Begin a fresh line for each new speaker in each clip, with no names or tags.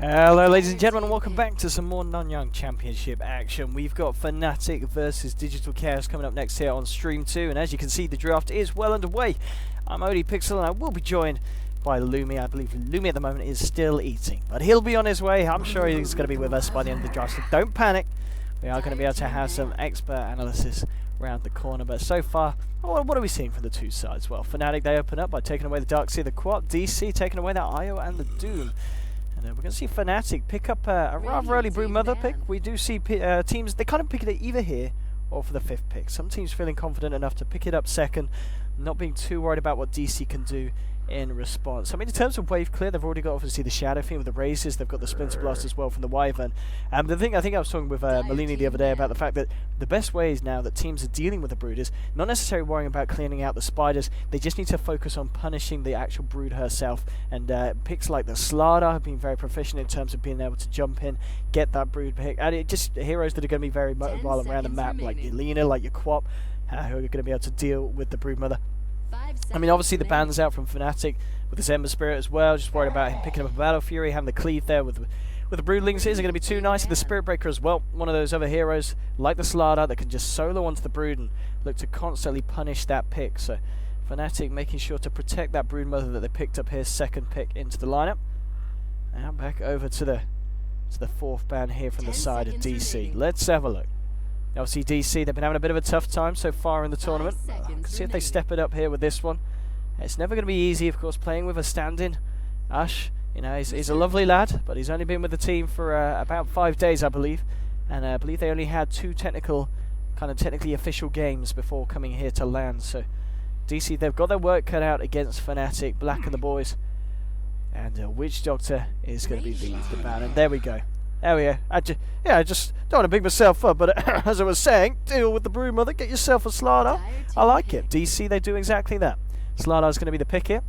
Hello ladies and gentlemen, and welcome back to some more Nanyang Championship action. We've got Fnatic versus Digital Chaos coming up next here on stream 2, and as you can see the draft is well underway. I'm ODPixel and I will be joined by Lumi. I believe Lumi at the moment is still eating, but he'll be on his way. I'm sure he's going to be with us by the end of the draft, so don't panic. We are going to be able to have some expert analysis around the corner, but so far, what are we seeing from the two sides? Well, Fnatic, they open up by taking away the Darkseer, the Quap, DC taking away the IO and the Doom. And we're going to see Fnatic pick up a rather early Broodmother pick. We do see teams, they kind of pick it either here or for the 5th pick. Some teams feeling confident enough to pick it up second, not being too worried about what DC can do in response. I mean, in terms of wave clear, they've already got obviously the Shadow Fiend with the Razors, they've got the Splinter Blast as well from the Wyvern. And the thing, I think I was talking with Malini the other day about the fact that the best way is now that teams are dealing with the Brood is not necessarily worrying about cleaning out the spiders, they just need to focus on punishing the actual Brood herself. And picks like the Slardar have been very proficient in terms of being able to jump in, get that Brood pick, and it just heroes that are going to be very mobile around the map, like your Lina, like your Quap, who are going to be able to deal with the Broodmother. I mean, obviously the ban's out from Fnatic with his Ember Spirit as well. Just worried about him picking up a Battle Fury, having the cleave there with the Broodlings. Is it going to be too nice? And the Spirit Breaker as well. One of those other heroes like the Slardar that can just solo onto the Brood and look to constantly punish that pick. So Fnatic making sure to protect that Broodmother that they picked up here, second pick into the lineup. Now back over to the 4th ban here from the side of DC. Let's have a look. Obviously DC, they've been having a bit of a tough time so far in the tournament. Let's see if they step it up here with this one. It's never going to be easy, of course, playing with a stand-in. Ash, you know, he's a lovely lad, but he's only been with the team for about 5 days, I believe. And I believe they only had 2 technically official games before coming here to LAN. So DC, they've got their work cut out against Fnatic, Black and the boys. And Witch Doctor is going to be the ban. And there we go. There we go. I just don't want to big myself up, but as I was saying, deal with the Broodmother, get yourself a Slardar. I like it. DC, they do exactly that. Slardar's going to be the pick here.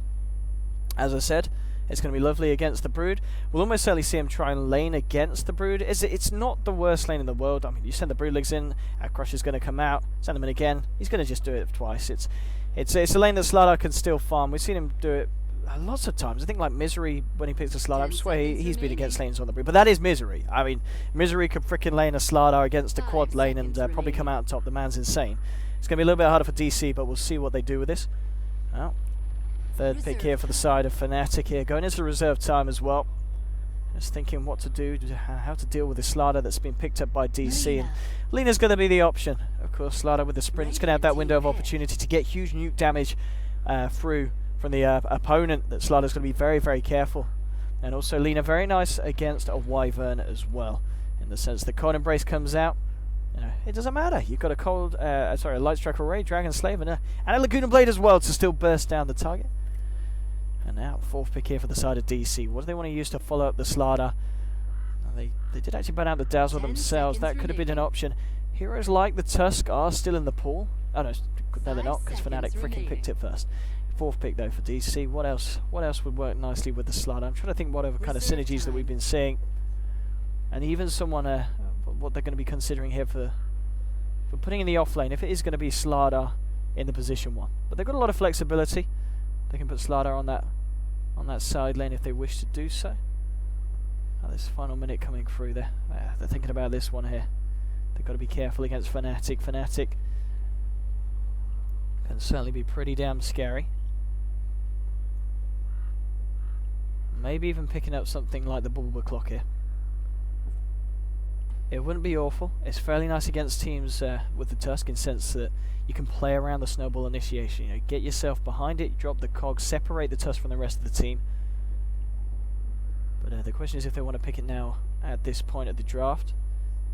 As I said, it's going to be lovely against the Brood. We'll almost certainly see him try and lane against the Brood. It's not the worst lane in the world. I mean, you send the Broodlings in, our Crusher's going to come out, send him in again. He's going to just do it twice. It's a lane that Slardar can still farm. We've seen him do it lots of times. I think like Misery, when he picks a Slardar, I swear he's been against lanes on the Brood. But that is Misery. I mean, Misery could frickin' lane a Slardar against a quad lane and probably come out on top. The man's insane. It's going to be a little bit harder for DC, but we'll see what they do with this. Well, 3rd pick here for the side of Fnatic here. Going into reserve time as well. Just thinking what to do, how to deal with this Slardar that's been picked up by DC. And Lina's going to be the option. Of course, Slardar with the sprint is going to have that window of opportunity to get huge nuke damage through from the opponent. That Slardar's going to be very, very careful. And also Lina very nice against a Wyvern as well, in the sense that Cold Embrace comes out. You know, it doesn't matter. You've got a Light Strike Array, Dragon Slave, and a Laguna Blade as well to still burst down the target. And now 4th pick here for the side of DC. What do they want to use to follow up the Slardar? They did actually burn out the Dazzle themselves. That could have been an option. Heroes like the Tusk are still in the pool. Oh no, they're not, because Fnatic freaking picked it first. 4th pick though for DC. What else would work nicely with the Slardar? I'm trying to think what other kind of synergies that we've been seeing. And even someone what they're going to be considering here for putting in the off lane, if it is going to be Slardar in the position 1. But they've got a lot of flexibility. They can put Slardar on that side lane if they wish to do so. This final minute coming through there. They're thinking about this one here. They've got to be careful against Fnatic. Fnatic can certainly be pretty damn scary. Maybe even picking up something like the Bulba Clock here. It wouldn't be awful. It's fairly nice against teams with the Tusk, in the sense that you can play around the Snowball Initiation. You know, get yourself behind it, drop the cog, separate the Tusk from the rest of the team. But the question is if they want to pick it now at this point of the draft,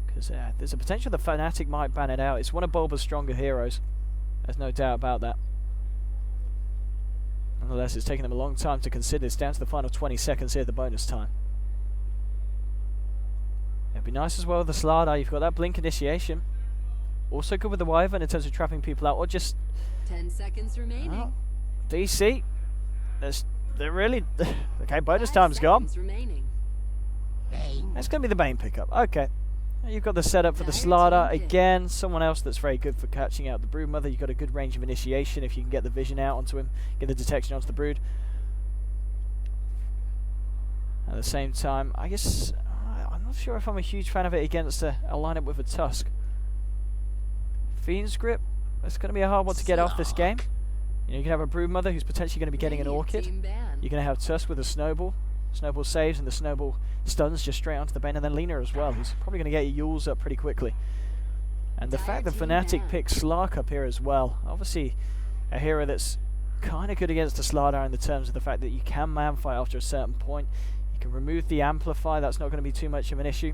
because there's a potential the Fnatic might ban it out. It's one of Bulba's stronger heroes. There's no doubt about that. Nonetheless, it's taken them a long time to consider. It's down to the final 20 seconds here, the bonus time. It'd be nice as well with the Slardar. You've got that Blink Initiation. Also good with the Wyvern in terms of trapping people out, or just
10 seconds remaining.
Oh, DC. They're really okay. Bonus time's gone. It's going to be the Bane pickup. Okay. You've got the setup for the Slardar again. Someone else that's very good for catching out the Broodmother. You've got a good range of initiation if you can get the vision out onto him, get the detection onto the Brood. At the same time, I guess I'm not sure if I'm a huge fan of it against a lineup with a Tusk. Fiend's Grip, it's going to be a hard one to get off this game. You know, you can have a Broodmother who's potentially going to be getting an Orchid. You're going to have Tusk with a Snowball. Snowball saves and the Snowball stuns just straight onto the Bane, and then Lina as well, who's probably going to get your Yules up pretty quickly. And the fact that Fnatic picks Slark up here as well, obviously a hero that's kind of good against the Slardar in the terms of the fact that you can man fight after a certain point. You can remove the Amplify, that's not going to be too much of an issue.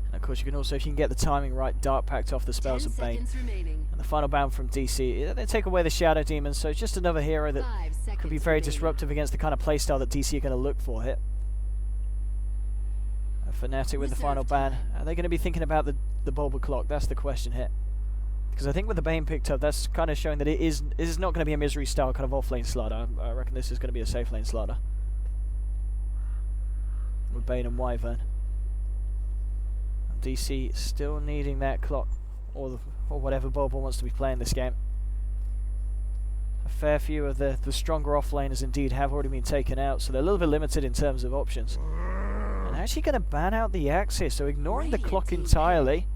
And of course you can also, if you can get the timing right, Dark Pact off the spells of Bane. And the final ban from DC, they take away the Shadow Demon, so it's just another hero that could be very disruptive against the kind of playstyle that DC are going to look for here. Fnatic with the final ban. Are they going to be thinking about the Bulba Clock? That's the question here. Because I think with the Bane picked up, that's kind of showing that it is not going to be a Misery style kind of off-lane Slardar. I reckon this is going to be a safe lane Slardar. With Bane and Wyvern. DC still needing that clock, or whatever Bulba wants to be playing this game. A fair few of the stronger off-laners indeed have already been taken out, so they're a little bit limited in terms of options. And actually going to ban out the Axis, so ignoring the clock entirely.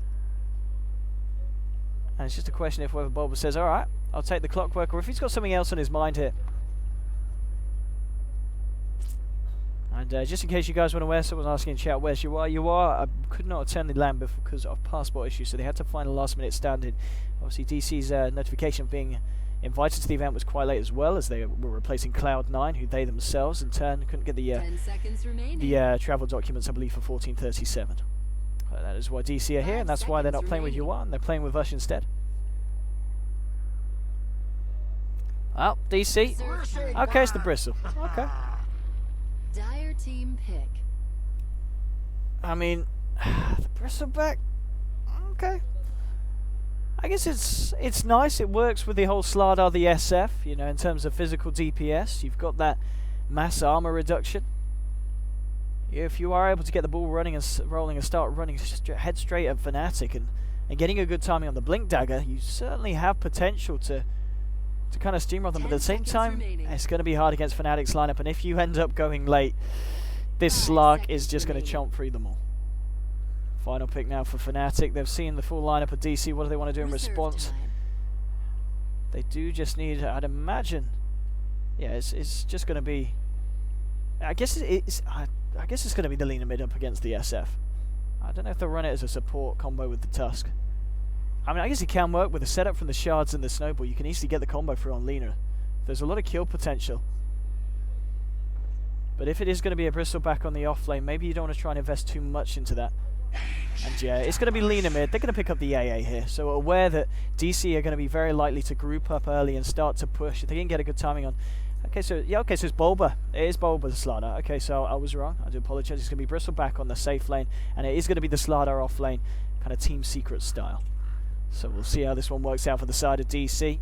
And it's just a question if whether Bulba says, alright, I'll take the clockwork, or if he's got something else on his mind here. And just in case you guys weren't aware, someone was asking in chat, where's you are? You are. I could not attend the LAN because of passport issues, so they had to find a last minute stand-in. Obviously DC's notification of being invited to the event was quite late as well, as they were replacing Cloud9, who they themselves in turn couldn't get the travel documents, I believe, for 1437. That is why DC are here, and that's why they're not playing with you and they're playing with us instead. Well, DC. Okay, it's the Bristle. Okay.
Dire team pick.
I mean, the Bristleback. Okay. I guess it's nice. It works with the whole Slardar the SF, you know, in terms of physical DPS. You've got that mass armor reduction. If you are able to get the ball running and rolling and start running head straight at Fnatic and getting a good timing on the Blink Dagger, you certainly have potential to kind of steamroll them. But at the same time, it's going to be hard against Fnatic's lineup, and if you end up going late, this Slark is just going to chomp through them all. Final pick now for Fnatic. They've seen the full lineup of DC. What do they want to do in response? They do just need, I'd imagine, yeah, it's just going to be, I guess it's going to be the Lina mid up against the SF. I don't know if they'll run it as a support combo with the Tusk. I mean, I guess it can work with the setup from the Shards and the Snowball. You can easily get the combo through on Lina. There's a lot of kill potential. But if it is going to be a Bristleback on the off lane, maybe you don't want to try and invest too much into that. And yeah, it's going to be Lina mid. They're going to pick up the AA here. So aware that DC are going to be very likely to group up early and start to push. If they can get a good timing on. Okay, so yeah, okay, so it's Bulba. It is Bulba the Slardar. Okay, so I was wrong. I do apologize. It's going to be Bristleback on the safe lane, and it is going to be the Slardar off lane, kind of Team Secret style. So we'll see how this one works out for the side of DC.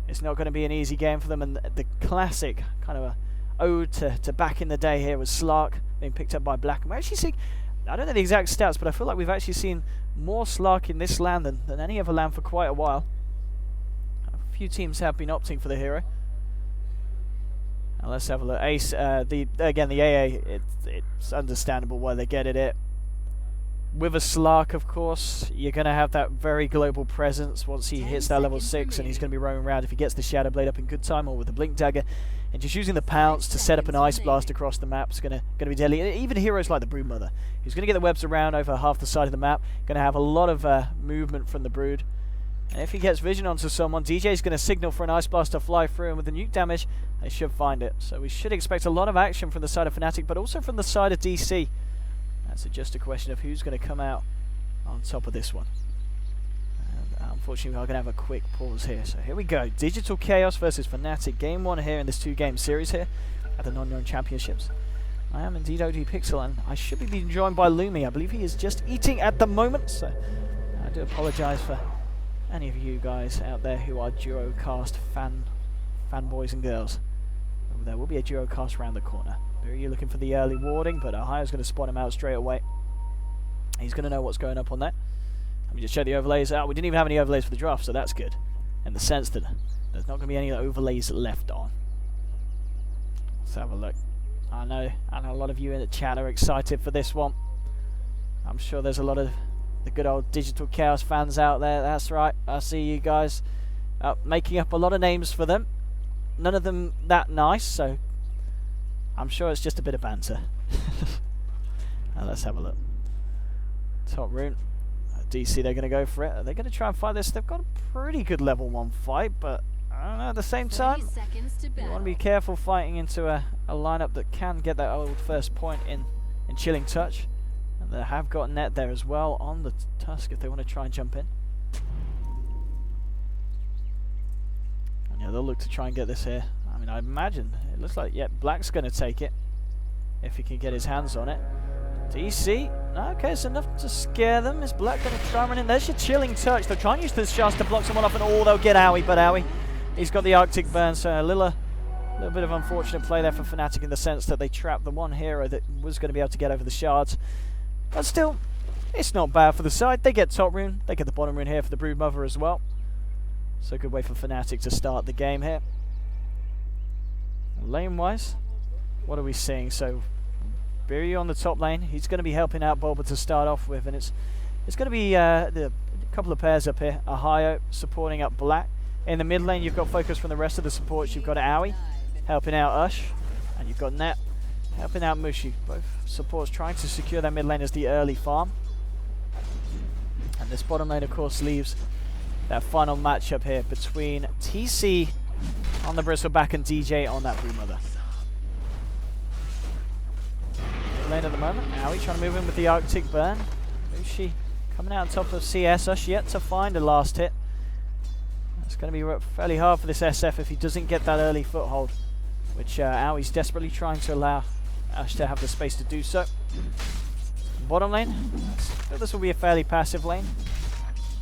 It's not going to be an easy game for them, and the classic kind of a ode to back in the day here was Slark being picked up by Black. And we're actually seeing, I don't know the exact stats, but I feel like we've actually seen more Slark in this LAN than any other LAN for quite a while. A few teams have been opting for the hero. Now let's have a look. Ace, the AA, it's understandable why they get it. With a Slark, of course, you're going to have that very global presence once he hits that level 6, and he's going to be roaming around if he gets the Shadow Blade up in good time, or with the Blink Dagger, and just using the Pounce to set up an Ice Blast across the map is going to be deadly. Even heroes like the Broodmother, who's going to get the webs around over half the side of the map, going to have a lot of movement from the Brood. And if he gets vision onto someone, DJ's going to signal for an Ice Blast to fly through, and with the nuke damage, they should find it. So we should expect a lot of action from the side of Fnatic, but also from the side of DC. That's just a question of who's going to come out on top of this one. And unfortunately, we are going to have a quick pause here. So here we go. Digital Chaos versus Fnatic. Game 1 here in this 2-game series here at the Nanyang Championships. I am indeed ODPixel, and I should be being joined by Lumi. I believe he is just eating at the moment, so I do apologise for any of you guys out there who are Duocast fanboys and girls. There will be a Duocast around the corner. You're looking for the early warding, but Ahaya's going to spot him out straight away. He's going to know what's going up on that. Let me just show the overlays out. We didn't even have any overlays for the draft, so that's good. In the sense that there's not going to be any overlays left on. Let's have a look. I know a lot of you in the chat are excited for this one. I'm sure there's a lot of the good old Digital Chaos fans out there. That's right, I see you guys making up a lot of names for them. None of them that nice, so I'm sure it's just a bit of banter. Let's have a look. Top rune. DC, they're going to go for it. Are they going to try and fight this? They've got a pretty good level 1 fight, but I don't know, at the same time, you want to be careful fighting into a lineup that can get that old first point in Chilling Touch. And they have got net there as well on the Tusk if they want to try and jump in. And yeah, they'll look to try and get this here. I mean, I imagine, it looks like, yeah, Black's going to take it if he can get his hands on it. DC, okay, it's enough to scare them. Is Black going to try and run in? There's your Chilling Touch. They'll try and use this chance to block someone off, and they'll get Owie, but Owie, he's got the Arctic Burn, so a little bit of unfortunate play there for Fnatic in the sense that they trapped the one hero that was going to be able to get over the shards. But still, it's not bad for the side. They get top rune, they get the bottom rune here for the Broodmother as well. So a good way for Fnatic to start the game here. Lane-wise, what are we seeing? So Biryu on the top lane, he's going to be helping out Bulba to start off with, and it's going to be a couple of pairs up here. Ohio supporting up Black. In the mid lane, you've got focus from the rest of the supports. You've got Owie helping out Ush, and you've got Net helping out Mushi. Both supports trying to secure their mid lane as the early farm. And this bottom lane, of course, leaves that final matchup here between TC on the Bristleback and DJ on that Broodmother. Lane at the moment. Owie trying to move in with the Arctic Burn. Mushi coming out on top of CS. Ush yet to find a last hit. It's going to be fairly hard for this SF if he doesn't get that early foothold, which Owie's desperately trying to allow Ush to have the space to do so. Bottom lane, I feel this will be a fairly passive lane.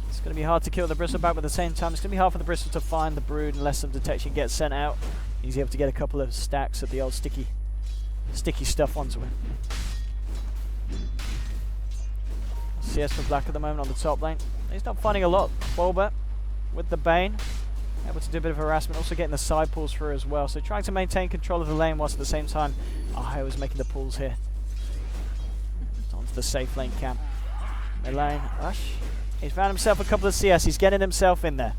It's going to be hard to kill the Bristleback, but at the same time it's going to be hard for the Bristle to find the Brood unless some detection gets sent out. He's able to get a couple of stacks of the old sticky stuff onto him. CS for Black at the moment on the top lane. He's not finding a lot. Bulba with the Bane, able to do a bit of harassment, also getting the side pulls through as well. So trying to maintain control of the lane whilst at the same time Ohio is making the pulls here. Onto the safe lane camp. Mid lane, Ush. He's found himself a couple of CS, he's getting himself in there.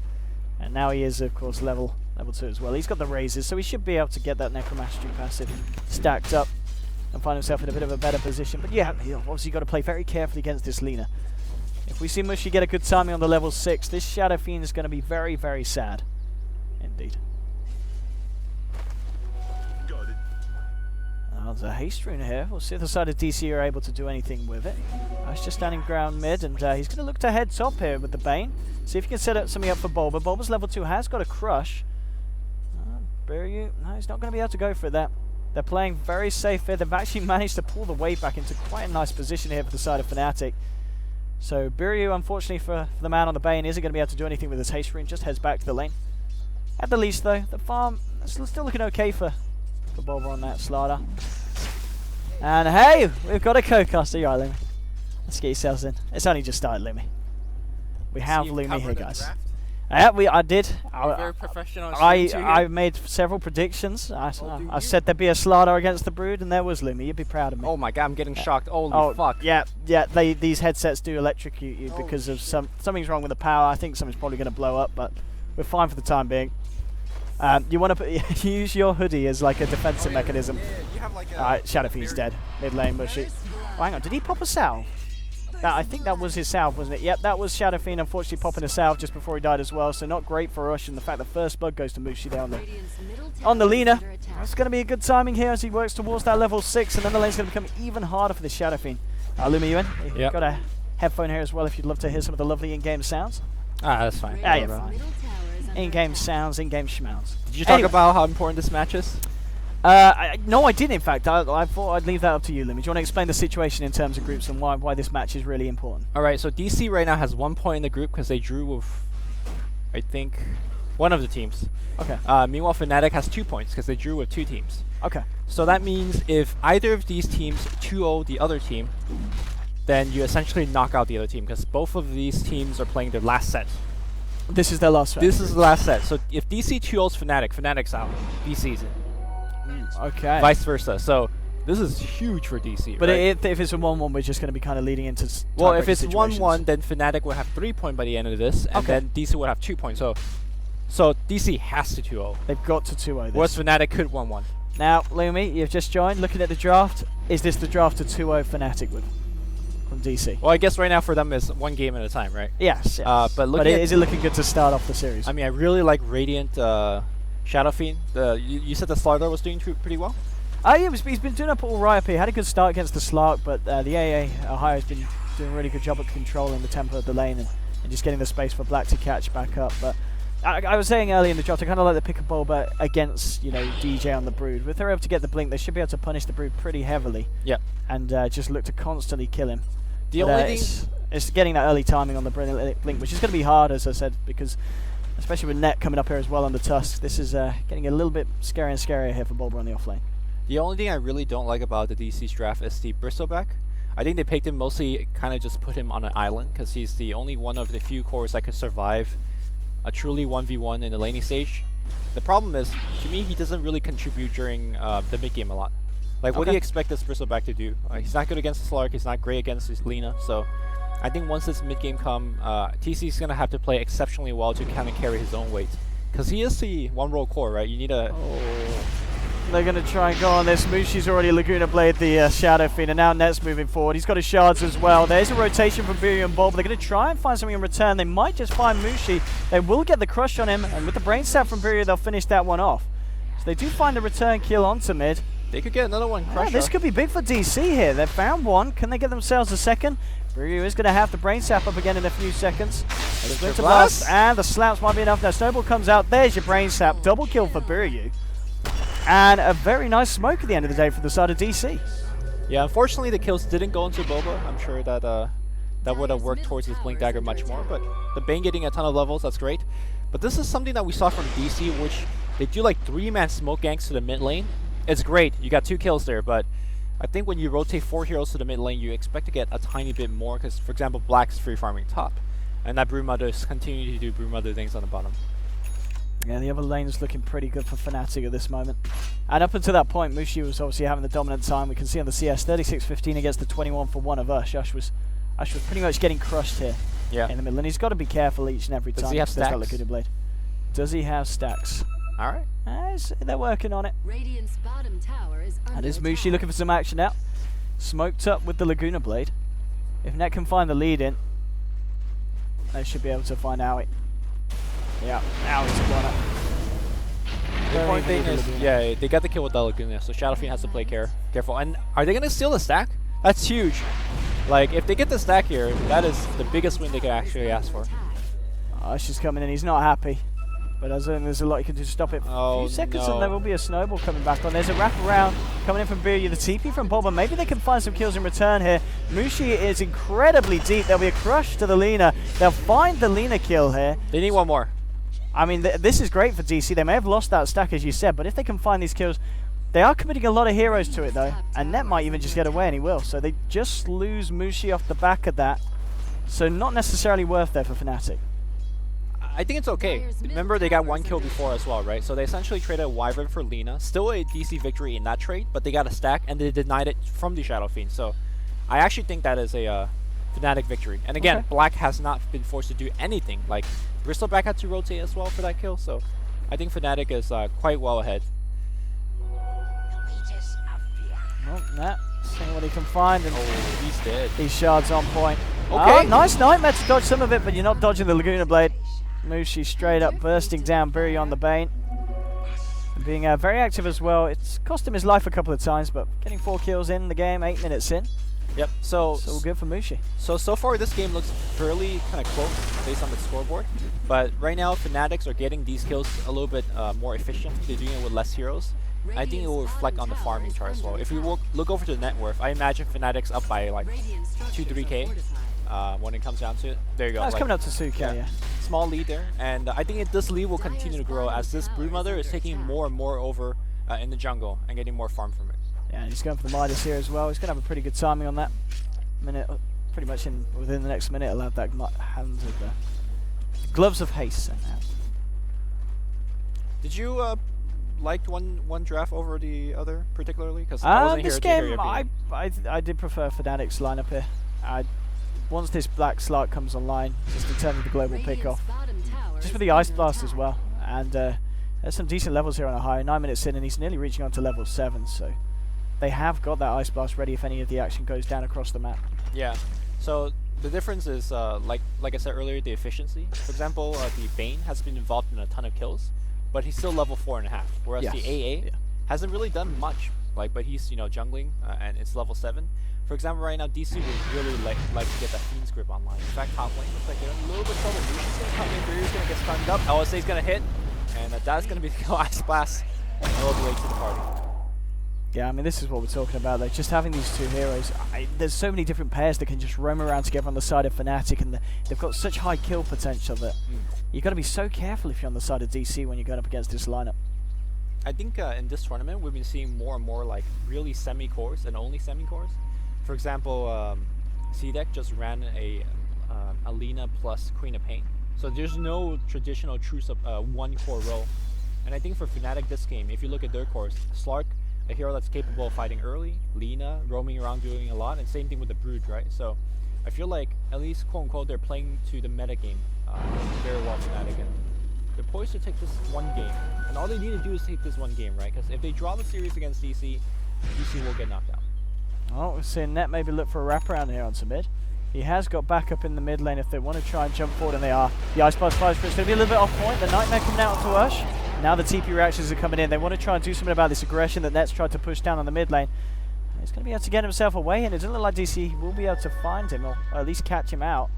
And now he is, of course, level 2 as well. He's got the raises, so he should be able to get that Necromastery passive stacked up and find himself in a bit of a better position. But yeah, he's obviously got to play very carefully against this Lina. If we see Mushi get a good timing on the level 6, this Shadow Fiend is going to be very, very sad. Indeed. There's a haste rune here. We'll see if the side of DC are able to do anything with it. He's just standing ground mid, and he's going to look to head top here with the Bane. See if he can set up something up for Bulba. Bulba's level 2 has got a crush. Biryu, no, he's not going to be able to go for that. They're playing very safe here. They've actually managed to pull the wave back into quite a nice position here for the side of Fnatic. So Biryu, unfortunately for the man on the Bane, isn't going to be able to do anything with his haste rune, just heads back to the lane. At the least though, the farm is still looking okay for Bulba on that Slardar. And hey, we've got a co-caster. You're right, Lumi. Let's get yourselves in. It's only just started, Lumi. We have Lumi here, guys. Yeah, I did.
Very professional.
I made several predictions. I said there'd be a Slardar against the Brood, and there was Lumi. You'd be proud of me.
Oh my god, I'm getting shocked. Holy fuck.
Yeah. These headsets do electrocute you because of something's wrong with the power. I think something's probably going to blow up, but we're fine for the time being. You want to use your hoodie as like a defensive mechanism. Alright, Shadow Fiend's dead. Mid lane, Mushi. Oh, hang on, did he pop a salve? I think that was his salve, wasn't it? Yep, that was Shadow Fiend unfortunately popping a salve just before he died as well, so not great for Ush, and the fact that first blood goes to Mushi there on the Lina. It's going to be a good timing here as he works towards that level 6, and then the lane's going to become even harder for this Shadow Fiend. Lumi, you in? You've got a headphone here as well if you'd love to hear some of the lovely in-game sounds.
That's fine.
Yeah, you're fine. In-game sounds, in-game schmounds.
Did you talk about how important this match is?
No, I didn't, in fact. I thought I'd leave that up to you, Lumi. Do you want to explain the situation in terms of groups and why this match is really important?
Alright, so DC right now has 1 point in the group because they drew with, I think, one of the teams.
Okay.
Meanwhile, Fnatic has 2 points because they drew with 2 teams.
Okay.
So that means if either of these teams 2-0 the other team, then you essentially knock out the other team because both of these teams are playing their last set.
This is their last set.
This is the last set. So if DC 2-0s Fnatic, Fnatic's out. DC's in.
Okay.
vice versa. So this is huge for DC.
But
right?
if it's a 1-1, we're just going to be kind of leading into
well, if
tiebreaker
it's
situations.
1-1, then Fnatic will have 3 points by the end of this, and then DC will have 2 points. So DC has to 2-0.
They've got to 2-0 this.
Whereas Fnatic could 1-1.
Now, Lumi, you've just joined. Looking at the draft, is this the draft to 2-0 Fnatic with from DC?
Well, I guess right now for them is 1 game at a time, right?
Yes.
But
is it looking good to start off the series?
I mean, I really like Radiant Shadow Fiend. You said the Slardar was doing pretty well?
Yeah, he's been doing up all right up here. Had a good start against the Slark, but the AA Ohio has been doing a really good job at controlling the tempo of the lane and just getting the space for Black to catch back up. But I was saying earlier in the draft, I kind of like the pick and bowl, but against DJ on the Brood. If they're able to get the blink, they should be able to punish the Brood pretty heavily.
Yeah.
And just look to constantly kill him.
The only thing
it's getting that early timing on the blink, which is going to be hard, as I said, because especially with Net coming up here as well on the Tusk, this is getting a little bit scarier and scarier here for Bulba on the offlane.
The only thing I really don't like about the DC's draft is the Bristleback. I think they picked him mostly kind of just put him on an island because he's the only one of the few cores that could survive a truly 1v1 in the laning stage. The problem is, to me, he doesn't really contribute during the mid game a lot. Like, what do you expect this Bristleback to do? He's not good against the Slark, he's not great against his Lina, so I think once this mid game come, TC's gonna have to play exceptionally well to kind of carry his own weight. Because he is the one-role core, right? You need a...
They're going to try and go on this. Mushi's already Laguna Blade the Shadow Fiend, and now Net's moving forward. He's got his shards as well. There's a rotation from Biryu and Bulb. They're going to try and find something in return. They might just find Mushi. They will get the crush on him, and with the brain stab from Biryu, they'll finish that one off. So they do find a return kill onto mid.
They could get another one.
Yeah, this could be big for DC here. They've found one. Can they get themselves a second? Biryu is going to have the brain sap up again in a few seconds. Splinter Blast, and the slaps might be enough. Now Snowball comes out. There's your brain sap. Double kill for Biryu. And a very nice smoke at the end of the day for the side of DC.
Yeah, unfortunately the kills didn't go into Boba. I'm sure that that would have worked towards his Blink Dagger much more, but the Bane getting a ton of levels, that's great. But this is something that we saw from DC, which they do like 3-man smoke ganks to the mid lane. It's great, you got 2 kills there, but I think when you rotate 4 heroes to the mid lane, you expect to get a tiny bit more, because for example, Black's free farming top, and that Broodmother is continuing to do Broodmother things on the bottom.
Yeah, the other lane is looking pretty good for Fnatic at this moment. And up until that point, Mushi was obviously having the dominant time. We can see on the CS 36-15 against the 21 for 1 of Ush. Ush was pretty much getting crushed here in the middle. And he's got to be careful each and every time.
Does he have stacks?
That Blade. Does he have stacks?
All right.
They're working on it.
Radiant's bottom tower is under
And is
attack.
Mushi looking for some action now? Smoked up with the Laguna Blade. If Net can find the lead in, they should be able to find Owie. Yeah, Owie's got it.
The important thing is, yeah, they got the kill with the Laguna, so Shadow Fiend has to play careful. And are they going to steal the stack? That's huge. Like, if they get the stack here, that is the biggest win they could actually ask for.
Ush is coming in, he's not happy. But there's a lot you can do to stop it. A few seconds and there will be a snowball coming back on. There's a wraparound coming in from Biryu. The TP from Boba. Maybe they can find some kills in return here. Mushi is incredibly deep. There'll be a crush to the Lina. They'll find the Lina kill here.
They need one more.
I mean, this is great for DC. They may have lost that stack, as you said, but if they can find these kills, they are committing a lot of heroes to it, though. And Net might even just get away, and he will. So they just lose Mushi off the back of that. So not necessarily worth there for Fnatic.
I think it's okay. Remember, they got 1 kill before as well, right? So they essentially traded Wyvern for Lina. Still a DC victory in that trade, but they got a stack, and they denied it from the Shadow Fiend. So I actually think that is a Fnatic victory. And again, Black has not been forced to do anything. Like, Bristleback had to rotate as well for that kill, so I think Fnatic is quite well ahead.
Well, Net, seeing what he can find. And
he's dead.
These shards on point.
Okay.
Nice Nightmare to dodge some of it, but you're not dodging the Laguna Blade. Mushi straight up bursting down Biryu on the Bane. And being very active as well. It's cost him his life a couple of times, but getting 4 kills in the game, 8 minutes in.
Yep. So
all good for Mushi.
So far this game looks fairly kind of close based on the scoreboard. But right now Fnatics are getting these kills a little bit more efficient. They're doing it with less heroes. I think it will reflect on the farming chart as well. If we look over to the net worth, I imagine Fnatic's up by like 2-3k when it comes down to it. There you go.
It's coming up to 2k, yeah.
Small lead there. And I think this lead will continue to grow as this Broodmother is taking more and more over in the jungle and getting more farm from it.
Yeah, and he's going for the Midas here as well. He's going to have a pretty good timing on that. Pretty much within the next minute, he'll have that hands of the gloves of haste sent out.
Did you liked one draft over the other particularly? Because I wasn't
this
here to hear
game,
your opinion.
I did prefer Fnatic's lineup here. Once this black slot comes online, just in terms of the global pickoff, just for the Ice Blast as well. And there's some decent levels here on a high. 9 minutes in, and he's nearly reaching on to level 7. So they have got that Ice Blast ready if any of the action goes down across the map.
Yeah. So the difference is, like I said earlier, the efficiency. For example, the Bane has been involved in a ton of kills, but he's still level 4.5. Whereas the AA hasn't really done much. But he's jungling, and it's level 7. For example, right now DC would really like to get that Fiend's Grip online. In fact, top lane looks like they're in a little bit of trouble. Lucian's gonna come in, Brewer's gonna get stunned up, LSA's gonna hit, and that's gonna be the Ice Blast all the way to the party.
Yeah, I mean, this is what we're talking about, though. Just having these two heroes, there's so many different pairs that can just roam around together on the side of Fnatic, and they've got such high kill potential that you've got to be so careful if you're on the side of DC when you're going up against this lineup.
I think in this tournament, we've been seeing more and more like really semi-cores and only semi-cores. For example, C-Deck just ran a Alina plus Queen of Pain. So there's no traditional true one core role. And I think for Fnatic this game, if you look at their cores, Slark, a hero that's capable of fighting early, Lina roaming around doing a lot, and same thing with the Brood, right? So I feel like at least quote unquote they're playing to the meta game very well, Fnatic, and they're poised to take this one game. And all they need to do is take this one game, right? Because if they draw the series against DC, DC will get knocked out.
Oh, we're seeing Net maybe look for a wraparound here onto mid. He has got backup in the mid lane if they want to try and jump forward, and they are. The Ice Blast flies, but it's going to be a little bit off point. The Nightmare coming out onto Ush. Now the TP reactions are coming in. They want to try and do something about this aggression that Net's tried to push down on the mid lane. He's going to be able to get himself away, and it doesn't look like DC will be able to find him, or at least catch him out.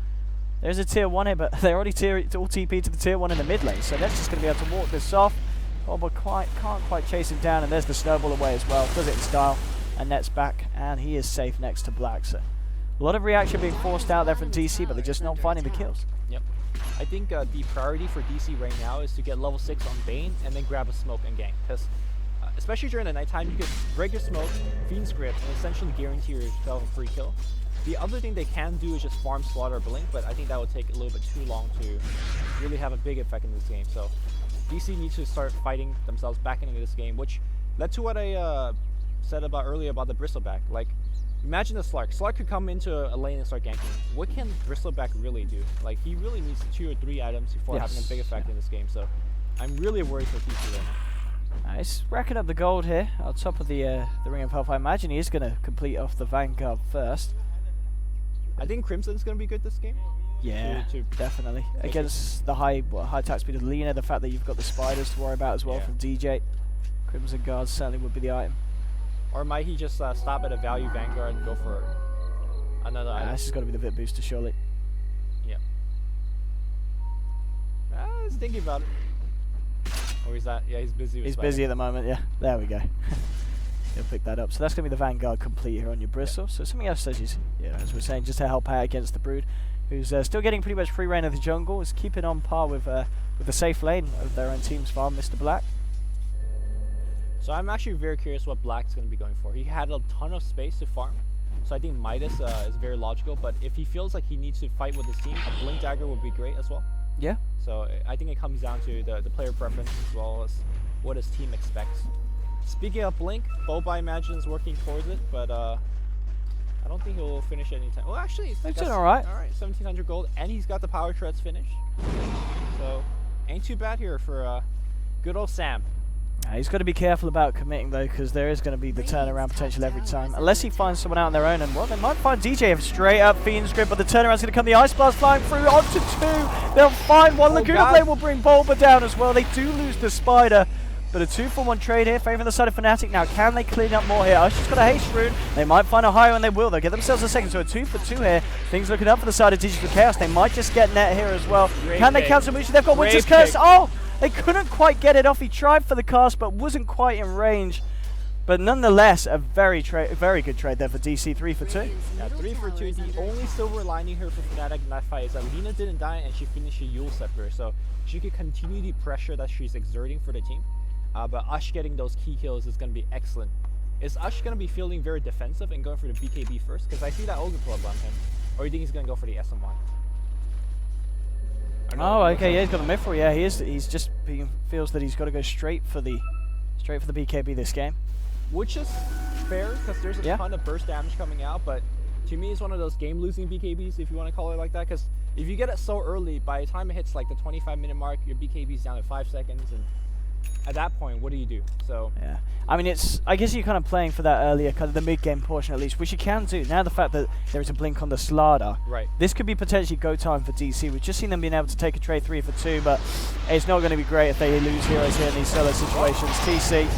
There's a tier 1 here, but they're already all TP to the tier 1 in the mid lane, so Net's just going to be able to walk this off. Oh, but can't quite chase him down, and there's the snowball away as well. Does it in style. And Net's back, and he is safe next to Black. So a lot of reaction being forced out there from DC, but they're just not finding the kills.
Yep. I think the priority for DC right now is to get level 6 on Bane and then grab a smoke and gank. Because especially during the nighttime, you can break your smoke, Fiend's Grip, and essentially guarantee yourself a free kill. The other thing they can do is just farm Slaughter Blink, but I think that would take a little bit too long to really have a big effect in this game. So DC needs to start fighting themselves back into this game, which led to what I said about earlier about the Bristleback. Like, imagine a Slark. Slark could come into a lane and start ganking. What can Bristleback really do? Like, he really needs 2 or 3 items before having a big effect in this game. So I'm really worried for DC right now.
He's racking up the gold here on top of the Ring of Health. I imagine he is going to complete off the Vanguard first.
I think Crimson's going to be good this game.
Yeah, definitely. Against the high attack speed of Lina, the fact that you've got the spiders to worry about as well from DJ. Crimson Guard certainly would be the item.
Or might he just stop at a value Vanguard and go for another item?
This has got to be the Vit booster, surely.
Yeah. I was thinking about it. Or is that? Yeah, he's busy with
He's busy at the moment, yeah. There we go. He'll pick that up. So that's going to be the Vanguard complete here on your Bristle. So something else, as we're saying, just to help out against the Brood, who's still getting pretty much free reign of the jungle, is keeping on par with the safe lane of their own team's farm, Mr. Black.
So I'm actually very curious what Black's going to be going for. He had a ton of space to farm, so I think Midas is very logical, but if he feels like he needs to fight with his team, a Blink Dagger would be great as well.
Yeah.
So I think it comes down to the player preference as well as what his team expects. Speaking of Blink, Boba I imagine is working towards it, but I don't think he'll finish anytime. Well, actually,
he's doing alright.
Alright, 1700 gold, and he's got the Power Treads finished. So ain't too bad here for good old Sam.
He's got to be careful about committing though, because there is going to be the turnaround potential every time. Unless he finds someone out on their own, and well, they might find DJ straight up Fiend's Grip, but the turnaround's going to come. The Ice Blast flying through onto 2. They'll find one. Laguna Blade will bring Bulba down as well. They do lose the Spider, but a 2-for-1 trade here, favouring the side of Fnatic. Now, can they clean up more here? Ush just got a haste rune. They might find a higher, and they will. They'll get themselves a second, so a 2-for-2 here. Things looking up for the side of Digital Chaos. They might just get Net here as well. Can they cancel Mushi? They've got Winter's Curse. Oh! They couldn't quite get it off. He tried for the cast, but wasn't quite in range. But nonetheless, a very good trade there for DC. 3-for-2.
Yeah, 3-for-2. The only silver lining here for Fnatic in that fight is that Lina didn't die and she finished a Yule Scepter, so she could continue the pressure that she's exerting for the team. But Ush getting those key kills is going to be excellent. Is Ush going to be feeling very defensive and going for the BKB first? Because I see that Ogre Club on him. Or do you think he's going to go for the SMY?
Oh, okay, yeah, he's got the Mithril. Yeah, he feels that he's got to go straight for the Straight for the BKB this game.
Which is fair, because there's a
Yeah.
ton of burst damage coming out, but to me it's one of those game-losing BKBs, if you want to call it like that, because if you get it so early, by the time it hits like the 25-minute mark, your BKB's down to 5 seconds, and at that point, what do you do? So
Yeah, I mean, I guess you're kind of playing for that earlier, kind of the mid-game portion at least, which you can do. Now the fact that there is a blink on the Slardar,
right.
this could be potentially go time for DC. We've just seen them being able to take a trade 3 for 2, but it's not going to be great if they lose heroes here in these solo situations. TC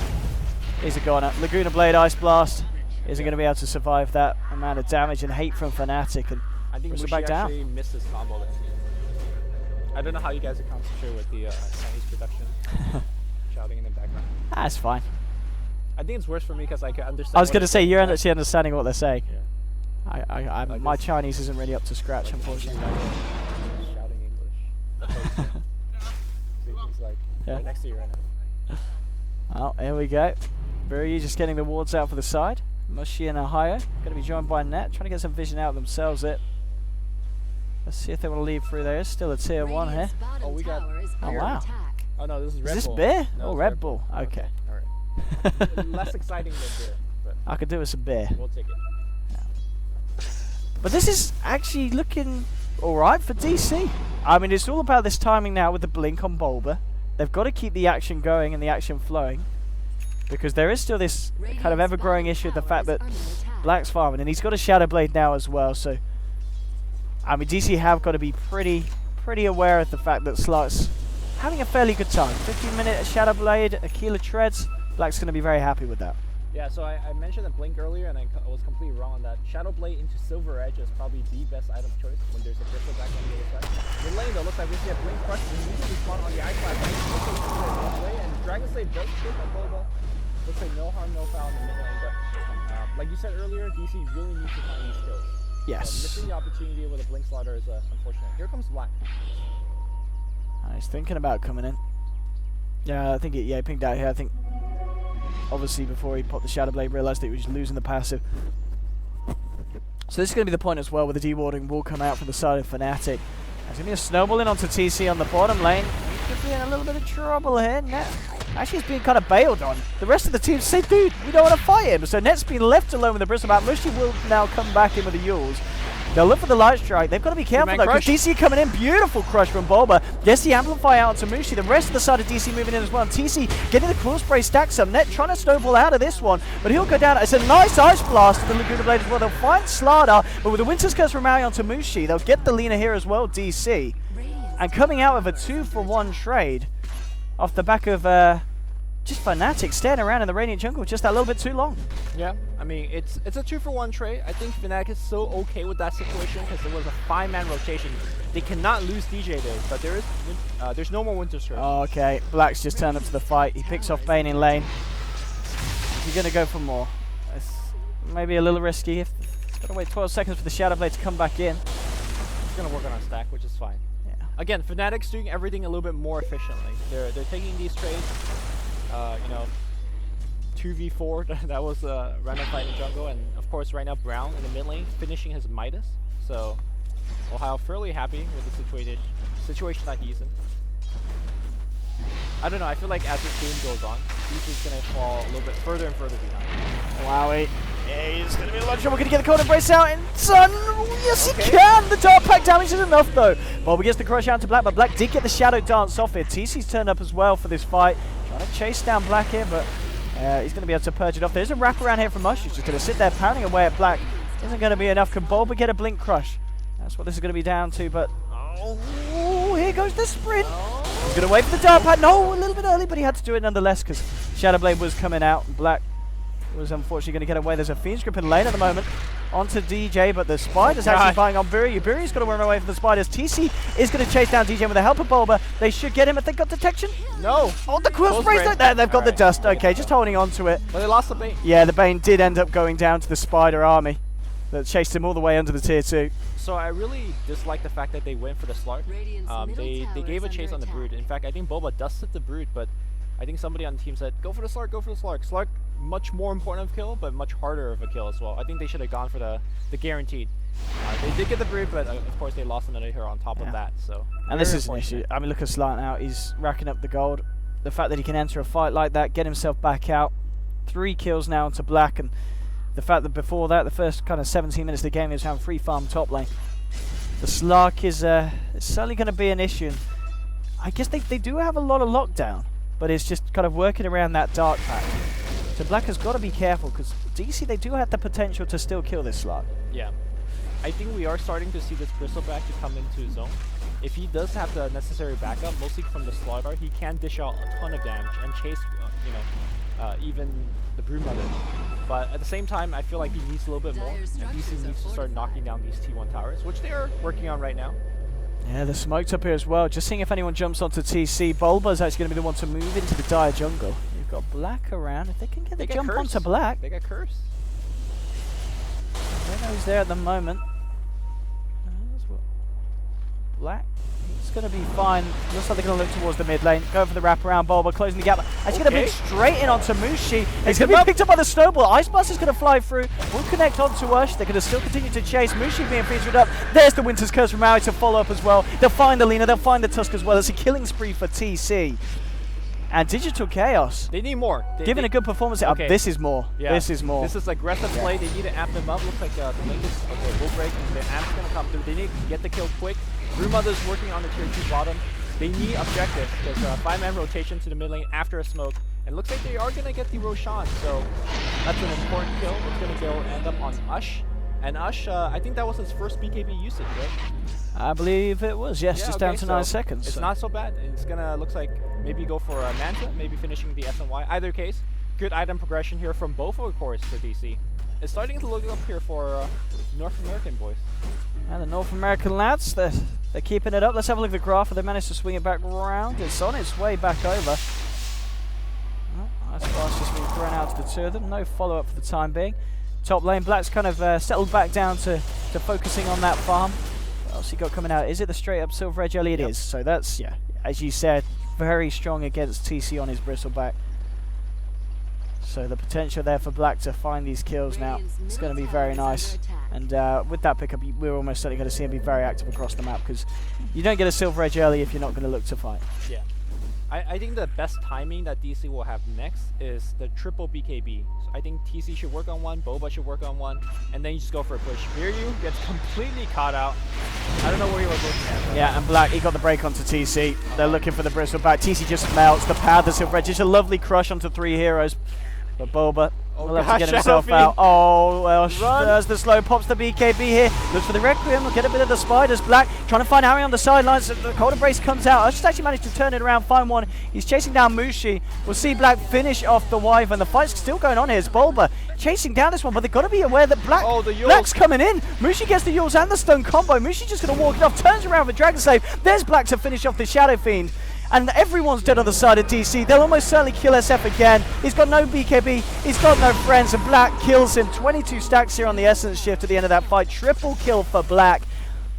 is a goner. Laguna Blade Ice Blast isn't going to be able to survive that amount of damage and hate from Fnatic, and
I think
push it
Mushi
back down.
actually missed this combo there. I don't know how you guys are concentrating with the Chinese production shouting in the background.
That's fine.
I think it's worse for me because I can understand.
I was
what
going to
they're
say,
saying,
you're
but
actually understanding what they're saying.
Yeah. Like
My
this.
Chinese isn't really up to scratch,
Like
unfortunately.
shouting English. That's what he's saying. See, he's like right next to you right now.
Oh, here we go. Buryu just getting the wards out for the side. Mushi and Ohio going to be joined by Net, trying to get some vision out themselves. Let's see if they want to leave through there. Still a tier 1 here.
Oh, we got-
Oh, wow.
Oh no, this is Red
Is this
Bull.
beer?
No,
Oh,
it's
Red Bull. Okay.
All right. Less exciting than beer, but
I could do with some beer.
we'll take it.
But this is actually looking alright for DC. I mean, it's all about this timing now with the blink on Bulba. They've got to keep the action going and the action flowing, because there is still this kind of ever-growing issue with the fact that Black's farming, and he's got a Shadow Blade now as well. So, I mean, DC have got to be pretty aware of the fact that Slark's having a fairly good time. 15-minute Shadow Blade, Aquila Treads. Black's going to be very happy with that.
Yeah, so I mentioned a blink earlier, and I was completely wrong on that. Shadow Blade into Silver Edge is probably the best item choice when there's a Bristle back on the other side. The lane though looks like we see a blink crush immediately spawn on the ice flag. And Dragon Slave does kick on Boba. Looks like no harm, no foul in the mid lane, but like you said earlier, DC really needs to find these kills.
Yes.
Missing the opportunity with a blink slaughter is unfortunate. Here comes Black.
He's thinking about coming in. Yeah, I think he pinged out here. I think obviously before he popped the Shadow Blade, realised that he was losing the passive. So this is going to be the point as well, where the dewarding will come out from the side of Fnatic. There's going to be a snowball in onto TC on the bottom lane. He could be in a little bit of trouble here. Net actually he's being kind of bailed on. The rest of the team say, dude, we don't want to fight him. So Net's been left alone with the Bristleback. Mushi will now come back in with the Yules. They'll look for the light strike. They've got to be careful though, because DC coming in. Beautiful crush from Bulba. Gets the amplify out to Mushi. The rest of the side of DC moving in as well. And TC getting the cool spray stack some. Net trying to snowball out of this one, but he'll go down. It's a nice ice blast to the Laguna Blade as well. They'll find Slardar, but with the Winter's Curse from Maui onto Mushi, they'll get the Lina here as well, DC. And coming out with a 2-for-1 trade off the back of just Fnatic standing around in the Radiant jungle just that little bit too long.
Yeah, I mean, it's a 2-for-1 trade. I think Fnatic is so okay with that situation because there was a 5-man rotation. They cannot lose DJ there, but there's no more Winter's Curse.
Okay, Black's just turned up to the fight. He picks off Bane in lane. Is he going to go for more? It's maybe a little risky. He's got to wait 12 seconds for the Shadow Blade to come back in.
He's going to work on a stack, which is fine.
Yeah.
Again, Fnatic's doing everything a little bit more efficiently. They're taking these trades, you know, 2v4, that was a random fight in jungle, and of course right now Brown in the mid lane finishing his Midas. So Ohio fairly happy with the situation that he's in. I don't know, I feel like as this game goes on, he's just going to fall a little bit further and further behind.
Wowie. Yeah, he's going to be a lot of trouble. Going to get the cold embrace out, and Sun, yes he can! The dark pack damage is enough though. Bulba gets the crush out to Black, but Black did get the shadow dance off it. TC's turned up as well for this fight. Trying to chase down Black here, but he's going to be able to purge it off. There's a wraparound here from Mush. He's just going to sit there pounding away at Black. Isn't going to be enough. Can Bulba get a blink crush? That's what this is going to be down to, but oh, here goes the sprint. He's going to wait for the dark pad. No, a little bit early, but he had to do it nonetheless because Shadow Blade was coming out. Black was unfortunately going to get away. There's a Fiend's Grip in lane at the moment onto DJ, but the Spider's actually fighting on Buryu. Buryu's got to run away from the Spiders. TC is going to chase down DJ with the help of Bulba. They should get him if they got detection.
No.
Oh, the Quill Spray's like that. They've got the dust. Okay, just holding on to it.
But they lost the Bane.
Yeah, the Bane did end up going down to the Spider army that chased him all the way under the tier 2.
So I really dislike the fact that they went for the Slark. They gave a chase on the Brood. In fact, I think Bulba dusted the Brood, but I think somebody on the team said, go for the Slark, go for the Slark. Slark, much more important of a kill, but much harder of a kill as well. I think they should have gone for the guaranteed. They did get the Brood, but of course they lost another hero on top of that. So
and this is an issue. I mean, look at Slant now. He's racking up the gold. the fact that he can enter a fight like that, get himself back out. 3 kills now onto Black, and the fact that before that, the first kind of 17 minutes of the game, he was having free farm top lane. The Slark is certainly going to be an issue. And I guess they do have a lot of lockdown, but it's just kind of working around that dark pack. So Black has got to be careful, because DC, they do have the potential to still kill this Slark.
Yeah. I think we are starting to see this Bristleback to come into zone. If he does have the necessary backup, mostly from the Slaughter, he can dish out a ton of damage and chase, even the Broodmother. But at the same time, I feel like he needs a little bit more, and DC needs to start knocking down these T1 towers, which they are working on right now.
Yeah, they're smoked up here as well. Just seeing if anyone jumps onto TC. Bulba's actually going to be the one to move into the dire jungle. You've got Black around. If they can get the jump onto Black.
They got cursed.
I don't know who's there at the moment. Black. It's going to be fine. Looks like they're going to look towards the mid lane. Go for the wraparound. Bulba closing the gap. Actually going to move straight in onto Mushi. He's going to be picked up by the snowball. Ice Blast is going to fly through. Will connect onto Ush. They're going to still continue to chase. Mushi being featured up. There's the Winter's Curse from Maui to follow up as well. They'll find the Lina. They'll find the Tusk as well. It's a killing spree for TC. And Digital Chaos.
They need more.
Giving a good performance.
Okay.
This is more.
Yeah.
This is more.
This is aggressive play. They need to amp them up. Looks like the link is okay. Will break. And the amp's going to come through. They need to get the kill quick. Broodmother's working on the tier 2 bottom. They need objective. There's a 5-man rotation to the mid lane after a smoke. And looks like they are going to get the Roshan. So that's an important kill. It's going to go end up on Ush. And Ush, I think that was his first BKB usage, right?
I believe it was, yes, just down to 9 seconds.
It's not so bad. It's gonna, looks like, maybe go for a Manta, maybe finishing the SNY. Either case, good item progression here from both of the cores for DC. It's starting to look up here for North American boys.
And the North American lads, they're keeping it up. Let's have a look at the graph. They managed to swing it back round. It's on its way back over. Well, Ice Blast just been thrown out to the two of them. No follow-up for the time being. Top lane, Black's kind of settled back down to focusing on that farm. What else he got coming out? Is it the straight up Silver Edge Jelly? It is. So that's, yeah, as you said, very strong against TC on his Bristleback. So the potential there for Black to find these kills now, it's going to be very nice. And with that pickup, we're almost certainly going to see him be very active across the map, because you don't get a Silver Edge early if you're not going to look to fight.
Yeah. I think the best timing that DC will have next is the triple BKB. So I think TC should work on one, Boba should work on one, and then you just go for a push. Viryu gets completely caught out. I don't know where he was looking at.
Yeah, and Black, he got the break onto TC. They're looking for the Bristleback. TC just melts the power of the Silver Edge. It's a lovely crush onto 3 heroes. But Boba will have to get himself out. Oh, well, there's the slow, pops the BKB here. Looks for the Requiem, will get a bit of the Spiders. Black trying to find Harry on the sidelines. The Cold Embrace comes out. Ush actually managed to turn it around, find one. He's chasing down Mushi. We'll see Black finish off the Wyvern. The fight's still going on here. It's Bulba chasing down this one, but they've got to be aware that Black's coming in. Mushi gets the Yules and the stun combo. Mushi just going to walk it off, turns around with Dragon Slave. There's Black to finish off the Shadow Fiend. And everyone's dead on the side of DC. They'll almost certainly kill SF again. He's got no BKB. He's got no friends. And Black kills him. 22 stacks here on the Essence shift at the end of that fight. Triple kill for Black.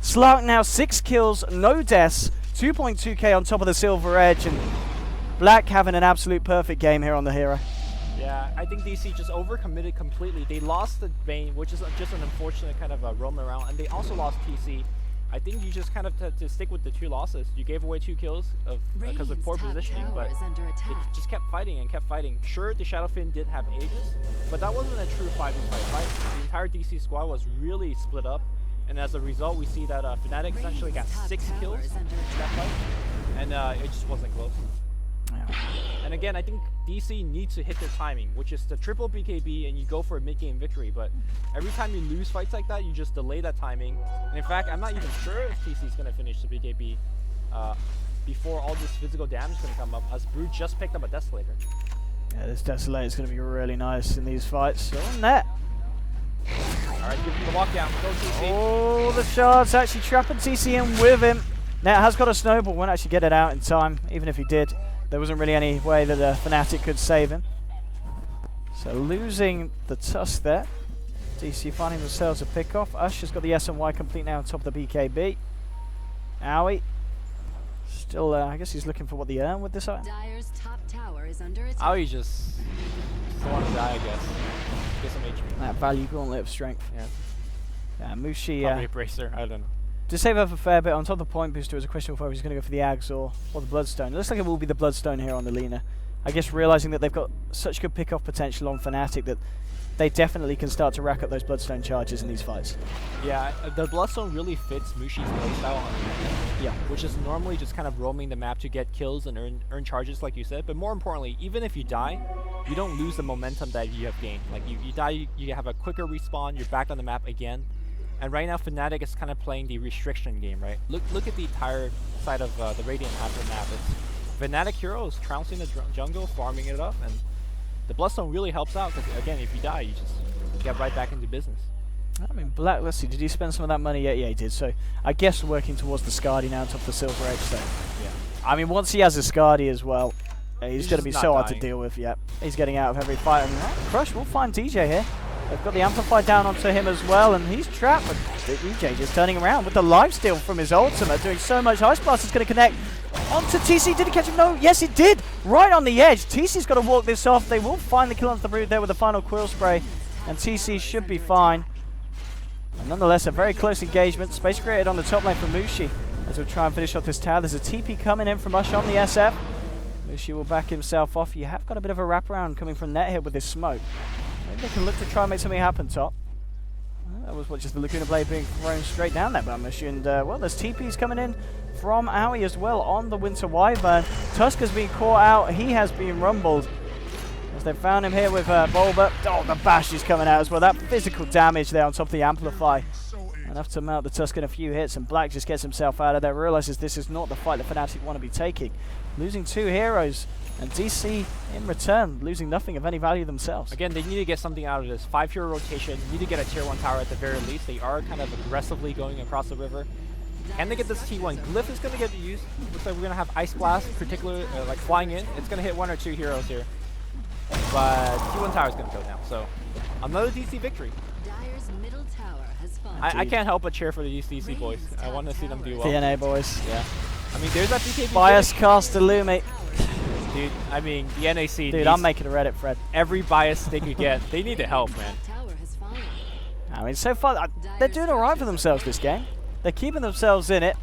Slark now 6 kills, no deaths. 2.2k on top of the Silver Edge. And Black having an absolute perfect game here on the hero.
Yeah, I think DC just overcommitted completely. They lost the Bane, which is just an unfortunate kind of roam around. And they also lost TC. I think you just kind of have to stick with the 2 losses. You gave away 2 kills because of poor positioning, but they just kept fighting and kept fighting. Sure, the Shadowfin did have Aegis, but that wasn't a true 5v5 fight. The entire DC squad was really split up, and as a result, we see that Fnatic essentially got 6 kills in that fight, and it just wasn't close. Yeah. And again, I think DC needs to hit their timing, which is the triple BKB and you go for a mid-game victory, but every time you lose fights like that, you just delay that timing. And in fact, I'm not even sure if TC is going to finish the BKB before all this physical damage is going to come up, as Brood just picked up a Desolator.
Yeah, this Desolator is going to be really nice in these fights. So on net.
Alright, give him the lockdown. Go TC.
Oh, the shards actually trapping TC in with him. Now, has got a snowball, won't actually get it out in time, even if he did. There wasn't really any way that a Fnatic could save him. So losing the Tusk there. DC finding themselves a pick off. Ush has got the SNY complete now on top of the BKB. Owie. Still, I guess he's looking for what the earn with this item.
Dire's top tower is under attack.
Owie just want to die, I guess. Get some HP.
That value gauntlet of strength.
Yeah.
Mushi.
Probably a bracer, I don't know.
to save up a fair bit on top of the point booster, it was a question of whether he's going to go for the Ags or the Bloodstone. It looks like it will be the Bloodstone here on the Lina. I guess realizing that they've got such good pick-off potential on Fnatic that they definitely can start to rack up those Bloodstone charges in these fights.
Yeah, the Bloodstone really fits Mushi's playstyle on the map.
Yeah.
Which is normally just kind of roaming the map to get kills and earn charges, like you said. But more importantly, even if you die, you don't lose the momentum that you have gained. Like, you die, you have a quicker respawn, you're back on the map again. And right now, Fnatic is kind of playing the restriction game, right? Look at the entire side of the Radiant half of the map. It's Fnatic heroes trouncing the jungle, farming it up, and the Bloodstone really helps out because, again, if you die, you just get right back into business.
I mean, Black, let's see, did he spend some of that money yet? Yeah, he did. So I guess working towards the Skadi now on top of the Silver Edge. So
Yeah.
I mean, once he has a Skadi as well, he's going to be
just
so
not
hard to
dying.
deal with. Yeah, he's getting out of every fight. I mean, Crush will find DJ here. They've got the Amplify down onto him as well, and he's trapped. But DJ just turning around with the lifesteal from his ultimate, doing so much. Ice Blast is going to connect onto TC. Did he catch him? No. Yes, it did. Right on the edge. TC's got to walk this off. They will find the kill onto the root there with the final Quill Spray, and TC should be fine. And nonetheless, a very close engagement. Space created on the top lane for Mushi as we'll try and finish off this tower. There's a TP coming in from Ush on the SF. Mushi will back himself off. You have got a bit of a wraparound coming from Net here with this smoke. Maybe they can look to try and make something happen, top. That was just the Lacuna Blade being thrown straight down there by Mushi. And, well, there's TPs coming in from Aoi as well on the Winter Wyvern. Tusk has been caught out. He has been rumbled. As they found him here with Bulba. Oh, the bash is coming out as well. That physical damage there on top of the Amplify. Enough to mount the Tusk in a few hits, and Black just gets himself out of there. Realizes this is not the fight that Fnatic want to be taking. Losing 2 heroes, and DC in return losing nothing of any value themselves.
Again, they need to get something out of this 5-hero rotation. Need to get a tier 1 tower at the very least. They are kind of aggressively going across the river. Can they get this T1? Glyph is going to get used. Looks like we're going to have Ice Blast, particularly like flying in. It's going to hit 1 or 2 heroes here. But T1 tower is going to go down. So another DC victory.
Dyer's middle tower has fallen.
I can't help but cheer for the DC boys. I want to see them do well.
DNA boys.
Yeah. I mean, there's that BKB.
Bias caster Lumi.
Dude, I mean, the NAC.
Dude, I'm making a Reddit thread.
Every bias they could get. They need the help, man.
Tower has fallen.
I mean, so far, they're doing alright for themselves this game. They're keeping themselves in it.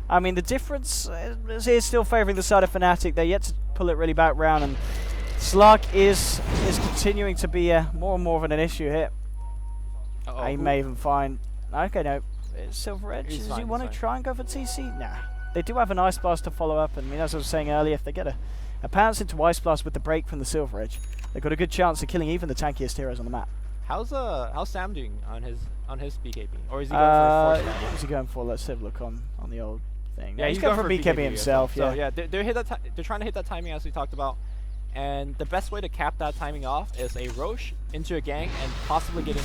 I mean, the difference is still favouring the side of Fnatic. They're yet to pull it really back round, and Slark is continuing to be more and more of an issue here. He may even find... Okay, no. It's Silver Edge.
He's
Does
fine,
he want to
he's
try and go for TC? Nah. They do have an Ice Blast to follow up, and I mean, as I was saying earlier, if they get a pounce into Ice Blast with the break from the Silver Edge, they've got a good chance of killing even the tankiest heroes on the map.
How's Sam doing on his BKB? Or is he going for a force
what is he going for? Let's have a look on the old thing.
Yeah,
he's going for BKB himself.
So
Yeah.
they're trying to hit that timing as we talked about, and the best way to cap that timing off is a Roche into a gank and possibly getting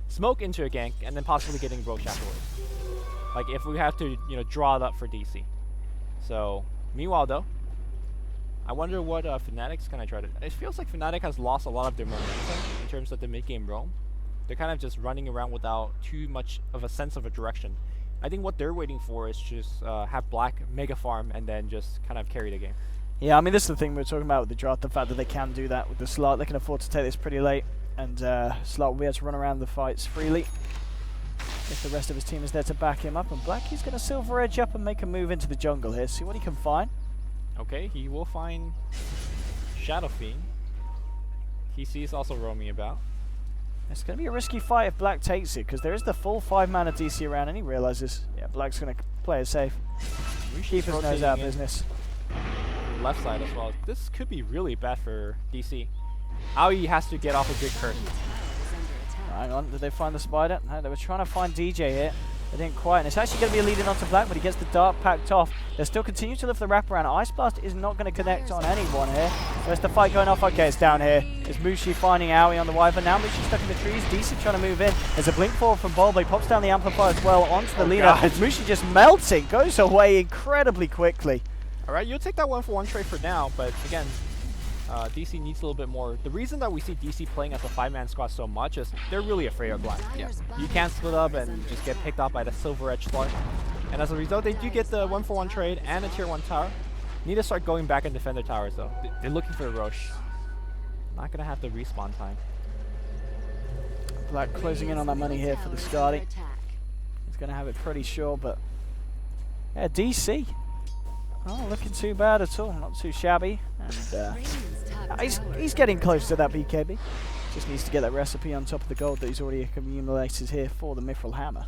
smoke into a gank and then possibly getting Roche afterwards. Like if we have to draw it up for DC. So meanwhile though, I wonder what Fnatic's gonna try to. It feels like Fnatic has lost a lot of their momentum in terms of the mid game roam. They're kind of just running around without too much of a sense of a direction. I think what they're waiting for is just have Black mega farm and then just kind of carry the game.
Yeah, I mean, this is the thing we were talking about with the draft, the fact that they can do that with the slot. They can afford to take this pretty late, and Slot will be able to run around the fights freely if the rest of his team is there to back him up. And Black, he's going to Silver Edge up and make a move into the jungle here, see what he can find.
Okay, he will find Shadow Fiend. TC is also roaming about.
It's going to be a risky fight if Black takes it, because there is the full 5-mana DC around, and he realizes, yeah, Black's going to play it safe. Keep his nose out of business.
Left side as well. This could be really bad for DC. Aoi has to get off a good curse.
Hang on, did they find the spider? No, they were trying to find DJ here. They didn't quite, and it's actually going to be a leading onto Black, but he gets the dart packed off. They still continue to lift the wraparound. Ice Blast is not going to connect on anyone here. There's the fight going off. Okay, it's down here. It's Mushi finding Aoi on the Wyvern. Now Mushi stuck in the trees. DC trying to move in. There's a blink forward from Bulba. He pops down the Amplifier as well onto the leader. Mushi just melting. Goes away incredibly quickly.
Alright, you'll take that 1-for-1 trade for now, but again, DC needs a little bit more. The reason that we see DC playing as a 5-man squad so much is they're really afraid of Black. Yeah. You can't split up and just get picked up by the Silver Edge slot. And as a result, they do get the 1-for-1 trade and a tier 1 tower. Need to start going back and defend their towers though. They're looking for a Roche. Not going to have the respawn time.
Black closing in on that money here for the Skadi. He's going to have it pretty sure, but yeah, DC. Oh, looking too bad at all. Not too shabby. And he's getting close to that BKB. Just needs to get that recipe on top of the gold that he's already accumulated here for the Mithril Hammer.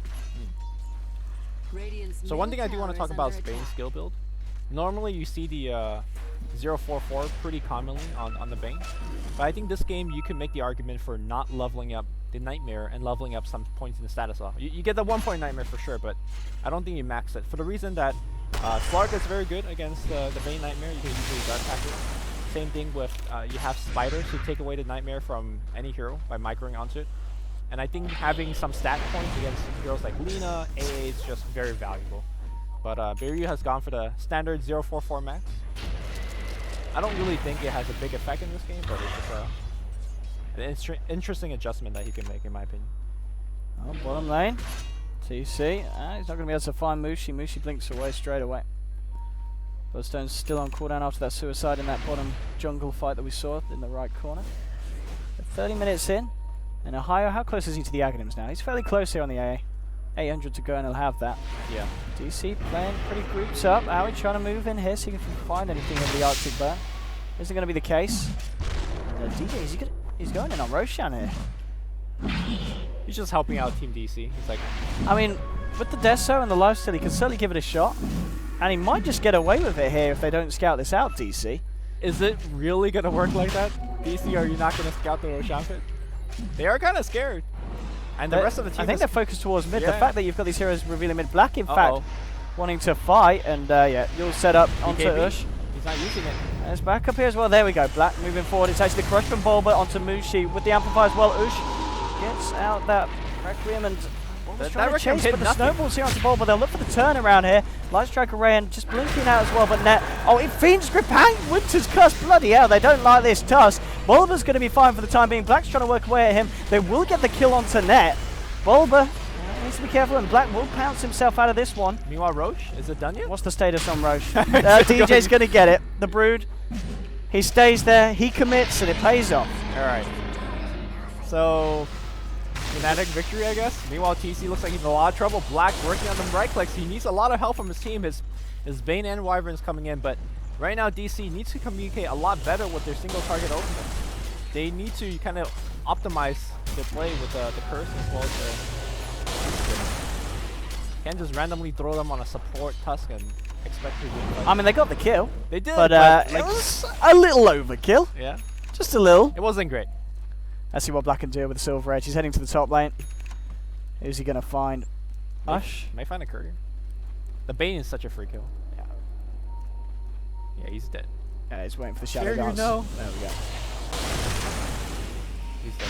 So one thing I do want to talk about is Bane's skill build. Normally you see the 044 pretty commonly on the Bane, but I think this game you can make the argument for not leveling up the Nightmare and leveling up some points in the status off. You get the 1 point Nightmare for sure, but I don't think you max it, for the reason that Slark is very good against the Bane Nightmare. You can usually Dark Pack it. Same thing with you have Spiders who take away the Nightmare from any hero by microing onto it. And I think having some stat points against heroes like Lina, AA is just very valuable. But Beiryu has gone for the standard 044 max. I don't really think it has a big effect in this game, but it's just an interesting adjustment that he can make, in my opinion.
Oh, bottom lane. TC. He's not going to be able to find Mushi. Mushi blinks away straight away. Bloodstone's still on cooldown after that suicide in that bottom jungle fight that we saw in the right corner. 30 minutes in. And Ohio, how close is he to the Aghanims now? He's fairly close here on the AA. 800 to go and he'll have that. Yeah. DC playing pretty groups up. Aoi trying to move in here, see if he can find anything in the Arctic burn. Isn't going to be the case. DJ, he's going in on Roshan here.
He's just helping out Team DC. He's like,
I mean, with the Deso and the lifesteal, he can certainly give it a shot. And he might just get away with it here if they don't scout this out, DC.
Is it really going to work like that? DC, are you not going to scout the Roshan pit? They are kind of scared. And the rest of the team,
I think they're focused towards mid.
Yeah.
The fact that you've got these heroes revealing mid, Black in fact wanting to fight, and yeah, you'll set up onto Ush.
He's not using it.
And it's back up here as well. There we go. Black moving forward. It's actually the crush from Bulba onto Mushi with the amplifier as well. Ush gets out that Requiem and trying to chase, but the snowballs here onto Bulba. They'll look for the turnaround here. Light Strike Array and just blinking out as well, but Net. Oh, it Fiend's Grip and Winter's Curse. Bloody hell, they don't like this Tusk. Bulba's going to be fine for the time being. Black's trying to work away at him. They will get the kill onto Net. Bulba needs to be careful, and Black will pounce himself out of this one.
Meanwhile, Roche, is it done yet?
What's the status on Roche? DJ's going to get it. The Brood. He stays there. He commits, and it pays off.
All right. So, Fnatic victory, I guess. Meanwhile, TC looks like he's in a lot of trouble. Black working on them right clicks. He needs a lot of help from his team. His Bane and Wyvern's coming in, but right now DC needs to communicate a lot better with their single target ultimate. They need to kind of optimize their play with the curse as well as the... Can't just randomly throw them on a support Tusk and expect to win.
I mean, they got the kill.
They did,
but
like,
it was a little overkill.
Yeah.
Just a little.
It wasn't great.
Let's see what Black can do with the Silver Edge. He's heading to the top lane. Who's he going to find? Ush?
May find a courier. The Bane is such a free kill. Yeah. Yeah, he's dead.
Yeah, he's waiting for the Shadow Dance.
No.
There we go.
He's dead.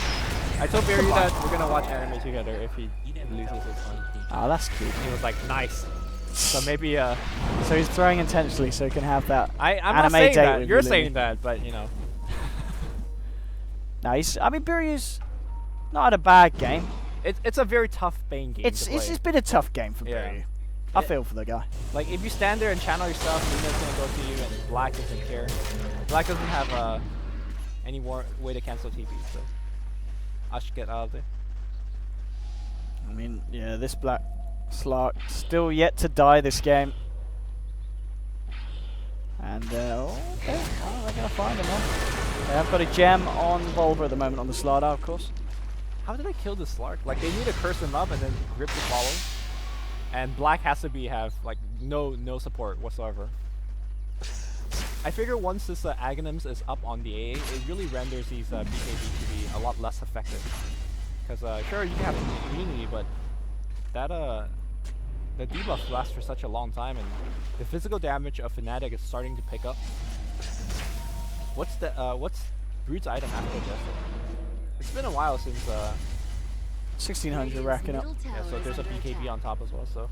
I told Beiryu that we're going to watch anime together if he loses his one.
Oh, that's cute.
He was like, nice. So maybe...
So he's throwing intentionally so he can have that
I'm
anime
not saying
date
that.
with
You're
Lumi.
saying that, but you know.
Nice. I mean, Biryu's not had a bad game.
It's a very tough Bane game to play.
It's been a tough game for Biryu. I feel for the guy.
Like, if you stand there and channel yourself, Luna's going to go to you, and Black doesn't care. Black doesn't have any more way to cancel TP, so I should get out of there.
I mean, yeah, this Black Slark still yet to die this game. And, okay, well, they're going to find him, huh? They have got a gem on Bulba at the moment on the Slardar, of course.
How did I kill this Slark? Like, they need to curse him up and then grip the follow. And Black has to have like no support whatsoever. I figure once this Aghanims is up on the AA, it really renders these BKB to be a lot less effective. Because sure, you can have immunity, but that the debuff lasts for such a long time, and the physical damage of Fnatic is starting to pick up. What's Brood's item after this? It's been a while since
1600 racking up.
Yeah, so there's a BKB on top as well, so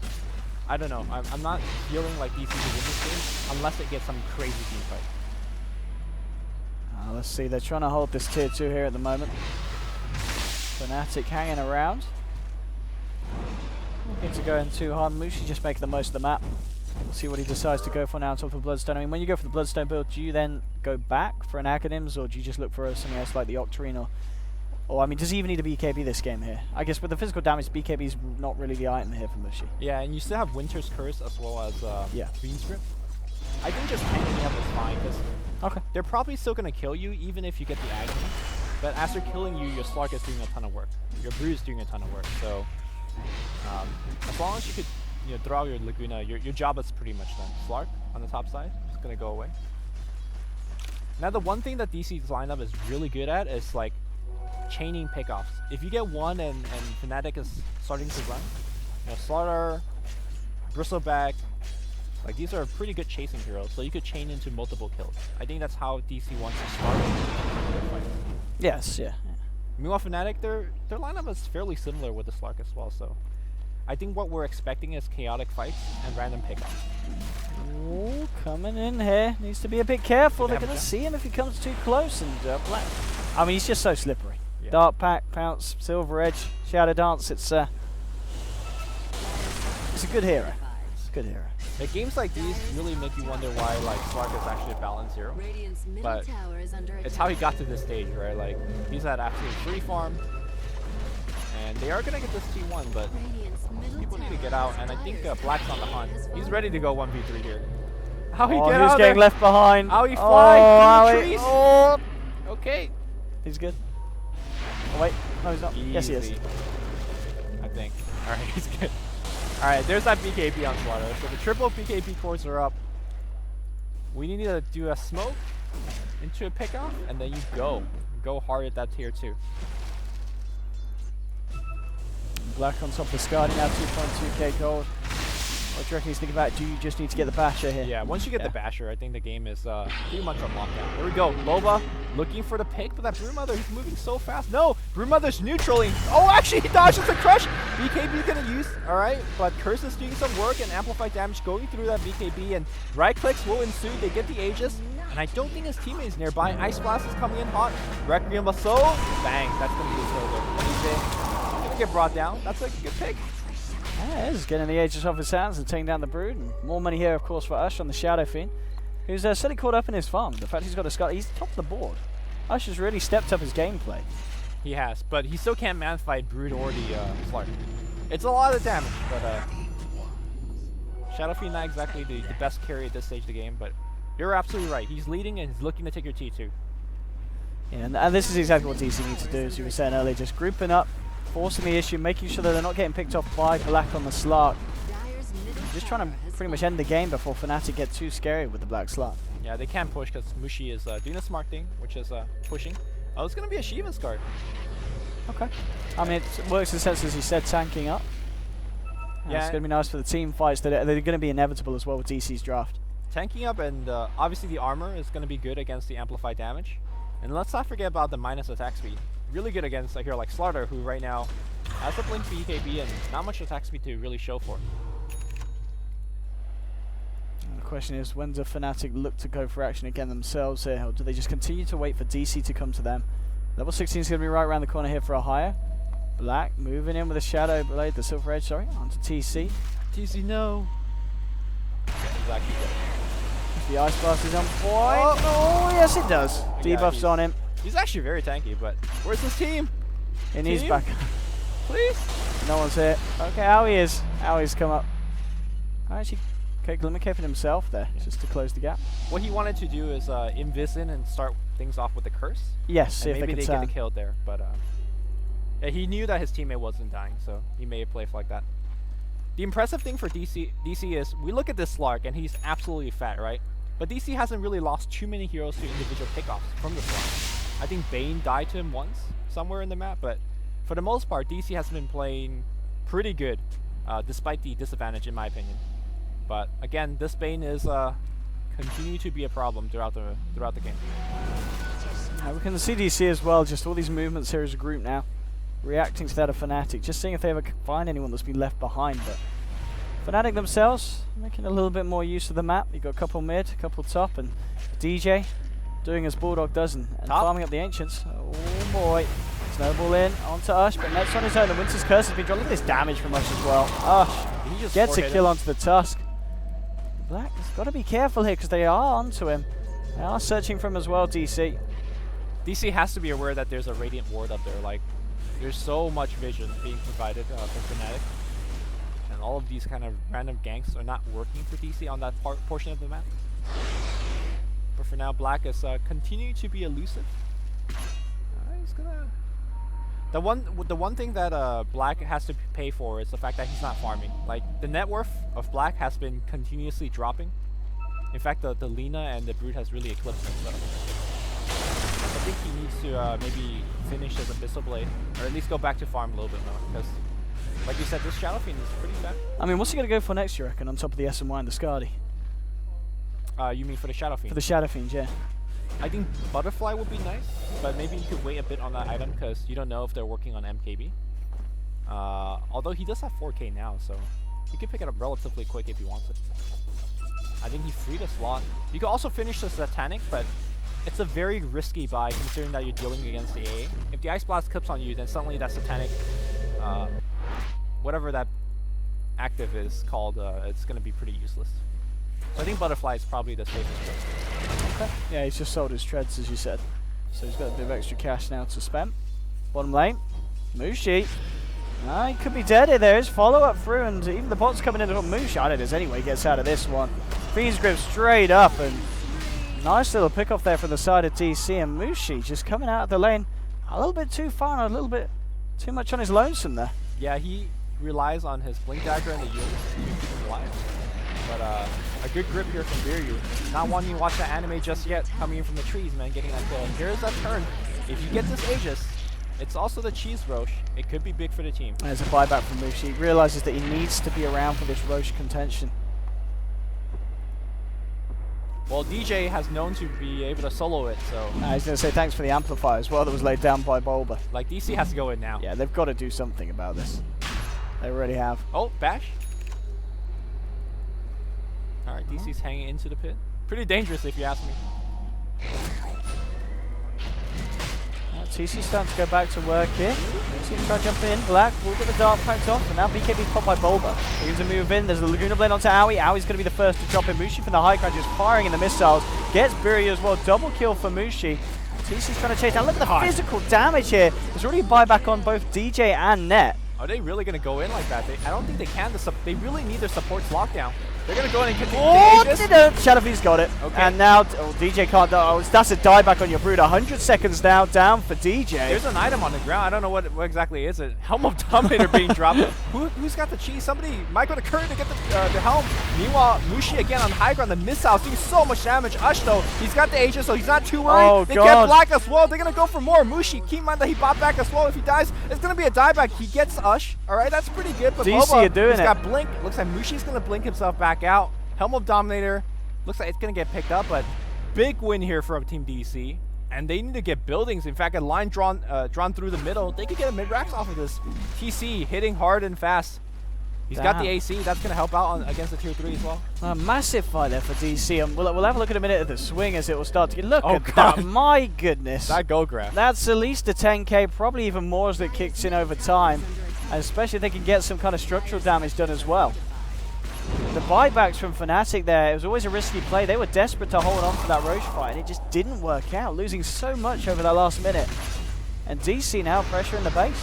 I don't know. I'm not feeling like DC can win this game unless it gets some crazy team fight.
Let's see, they're trying to hold this tier 2 here at the moment. Fnatic hanging around. Looking to go in too hard. Mushi just making the most of the map. We'll see what he decides to go for now on top of Bloodstone. I mean, when you go for the Bloodstone build, do you then go back for an Aghanims, or do you just look for something else like the Octarine or Or, I mean, does he even need a BKB this game here? I guess with the physical damage, BKB is not really the item here for Mushi.
Yeah, and you still have Winter's Curse as well as Fiend's Grip. I think just tanking up is fine, because they're probably still going to kill you, even if you get the agony. But as they're killing you, your Slark is doing a ton of work. Your Brew is doing a ton of work. So, as long as you could throw out your Laguna, your job is pretty much done. Slark on the top side is going to go away. Now, the one thing that DC's lineup is really good at is, like, chaining pickoffs. If you get one and Fnatic is starting to run, Slaughter, Bristleback, like these are pretty good chasing heroes, so you could chain into multiple kills. I think that's how DC wants to start their fights.
Yes, yeah.
Meanwhile, Fnatic, their lineup is fairly similar with the Slark as well, so I think what we're expecting is chaotic fights and random pickoffs.
Ooh, coming in here. Needs to be a bit careful. They're going to see him if he comes too close. And Black, I mean, he's just so slippery. Yeah. Dark Pack, Pounce, Silver Edge, Shadow Dance. It's a good hero. It's a good hero.
The games like these really make you wonder why like Slark is actually a balanced hero. But it's how he got to this stage, right? Like he's at absolute free farm, and they are gonna get this T1, but people need to get out. And I think Black's on the hunt. He's ready to go 1v3 here. How he get out
getting
there?
left behind.
How he fly through the trees?
Oh.
Okay.
He's good. Oh wait, no he's not.
Easy.
Yes he is.
I think. Alright, he's good. Alright, there's that BKB on Slaughter. So the triple BKB cores are up. We need to do a smoke into a pickoff, and then you go. Go hard at that tier 2.
Black on top of the Scardy now, 2.2k gold. What do you reckon he's thinking about? Do you just need to get the Basher here?
Yeah, once you get the Basher, I think the game is pretty much on lockdown. There we go. Loba looking for the pick, but that Brewmother, he's moving so fast. No, Brewmother's neutraling. Oh, actually, he dodges the crush. BKB gonna use, all right, but Curse is doing some work and amplified damage going through that BKB, and right clicks will ensue. They get the Aegis, and I don't think his teammate is nearby. Ice Blast is coming in hot. Requiem Assault. Bang, that's gonna be a kill there. He's gonna get brought down. That's a good pick.
Yeah, he's getting the Aegis off his hands and taking down the Brood. And more money here, of course, for Ush on the Shadow Fiend, who's certainly caught up in his farm. The fact he's got a Scar, he's top of the board. Ush has really stepped up his gameplay.
He has, but he still can't man-fight Brood or the Slark. It's a lot of damage, but Shadow Fiend not exactly the best carry at this stage of the game, but you're absolutely right. He's leading and he's looking to take your T2.
Yeah, and this is exactly what DC needs to do, as you were saying earlier, just grouping up, forcing the issue, making sure that they're not getting picked off by Black on the Slark. Just trying to pretty much end the game before Fnatic get too scary with the Black Slark.
Yeah, they can't push because Mushi is doing a smart thing, which is pushing. Oh, it's going to be a Shiva's card.
Okay. I mean, it works in the sense, as you said, tanking up. Yeah, it's going to be nice for the team fights that they're going to be inevitable as well with DC's draft.
Tanking up, and obviously the armor is going to be good against the amplified damage. And let's not forget about the minus attack speed. Really good against a hero like Slaughter, who right now has a blink BKB and not much attack speed to really show for.
And the question is, when do Fnatic look to go for action again themselves here? Or do they just continue to wait for DC to come to them? Level 16 is going to be right around the corner here for a hire. Black moving in with a Shadow Blade, the Silver Edge, sorry, onto TC.
TC, no. Yeah, exactly.
The Ice Blast is on point. Oh, yes it does. Debuffs on him.
He's actually very tanky, but where's his team?
He needs back.
Please?
No one's here. Okay, Howie's come up. Actually, Glimmercaping himself there, just to close the gap.
What he wanted to do is invis in and start things off with the curse.
Yes, see if
maybe
they
get killed there, but yeah, he knew that his teammate wasn't dying, so he made a play like that. The impressive thing for DC is, we look at this Slark, and he's absolutely fat, right? But DC hasn't really lost too many heroes to individual pickoffs from the Slark. I think Bane died to him once, somewhere in the map, but for the most part, DC has been playing pretty good, despite the disadvantage, in my opinion. But again, this Bane is continue to be a problem throughout the game.
We can see DC as well, just all these movements here as a group now, reacting to that of Fnatic, just seeing if they ever find anyone that's been left behind. But Fnatic themselves making a little bit more use of the map. You've got a couple mid, a couple top, and DJ doing as Bulldog does and farming up the Ancients. Oh boy. Snowball in onto Ush, but Net's on his own. The Winter's Curse has been drawn. Look at this damage from Ush as well. Ush
he just
gets a kill onto the Tusk. Black has got to be careful here because they are onto him. They are searching for him as well, DC.
DC has to be aware that there's a Radiant Ward up there. Like, there's so much vision being provided for Fnatic. And all of these kind of random ganks are not working for DC on that portion of the map. But for now, Black is continuing to be elusive. He's gonna... The one thing that Black has to pay for is the fact that he's not farming. Like, the net worth of Black has been continuously dropping. In fact, the Lina and the Brute has really eclipsed him. So I think he needs to maybe finish his Abyssal Blade, or at least go back to farm a little bit more. Because, like you said, this Shadow Fiend is pretty bad.
I mean, what's he going to go for next, you reckon, on top of the SMY and the Skadi?
You mean for the Shadow Fiend?
For the Shadow Fiend, yeah.
I think Butterfly would be nice, but maybe you could wait a bit on that item because you don't know if they're working on MKB. Although he does have 4K now, so he can pick it up relatively quick if he wants it. I think he freed a slot. You can also finish the Satanic, but it's a very risky buy considering that you're dealing against the AA. If the Ice Blast clips on you, then suddenly that Satanic, whatever that active is called, it's going to be pretty useless. So I think Butterfly is probably the safest choice.
Okay. Yeah, he's just sold his treads, as you said. So he's got a bit of extra cash now to spend. Bottom lane, Mushi. He could be dead here. There is follow-up through, and even the bot's coming in. Mushi, I don't know, anyway, gets out of this one. Fiend's Grip straight up, and nice little pick-off there from the side of DC, and Mushi just coming out of the lane a little bit too far and a little bit too much on his lonesome there.
Yeah, he relies on his Blink Dagger and the Yield to keep him alive. But a good grip here from Biryu. Not wanting to watch that anime just yet, coming in from the trees, man, getting that kill. And here's that turn. If you get this Aegis, it's also the cheese Roche. It could be big for the team.
There's a buyback from Mushi. He realizes that he needs to be around for this Roche contention.
Well, DJ has known to be able to solo it, so...
I was going to say thanks for the amplifier as well that was laid down by Bulba.
Like, DC has to go in now.
Yeah, they've got to do something about this. They already have.
Oh, Bash. Alright, DC's hanging into the pit. Pretty dangerous if you ask me.
TC's starting to go back to work here. TC's trying to jump in. Black will get the Dark Pact off, and now BKB popped by Bulba. He's to move in. There's a Laguna Blade onto Aoi. Aoi's going to be the first to drop in. Mushi from the high ground just firing in the missiles. Gets Biryu as well. Double kill for Mushi. TC's trying to chase down. Look at the physical damage here. There's already a buyback on both DJ and Net.
Are they really going to go in like that? I don't think they can. They really need their supports lockdown. They're going to go in and continue.
Oh, they don't. Shadowfiend's got it.
Okay.
And now, DJ can't. That's a dieback on your Brood. 100 seconds now down for DJ.
There's an item on the ground. I don't know what exactly is it. Helm of Dominator being dropped. Who's got the cheese? Somebody might go to Curry to get the helm. Meanwhile, Mushi again on high ground. The missiles doing so much damage. Ush, though, he's got the Aegis, so he's not too worried.
Oh,
they
God.
get Black as well. They're going to go for more. Mushi, keep in mind that he bought back as well. If he dies, it's going to be a dieback. He gets Ush. All right, that's pretty good. But
DC
Boba,
are doing
he's
it.
got Blink. Looks like Mushi's going to blink himself back out. Helm of Dominator, looks like it's going to get picked up, but big win here for Team DC. And they need to get buildings. In fact, a line drawn through the middle. They could get a mid-rax off of this. TC hitting hard and fast. He's got the AC. That's going to help out against the tier 3 as well.
A massive fight there for DC. And we'll have a look in a minute at the swing as it will start to get... Look
Oh,
at
God.
that. My goodness.
That go grab.
That's at least a 10k, probably even more as it kicks in over time. And especially if they can get some kind of structural damage done as well. The buybacks from Fnatic there, it was always a risky play. They were desperate to hold on to that Roche fight, and it just didn't work out, losing so much over that last minute. And DC now pressuring the base.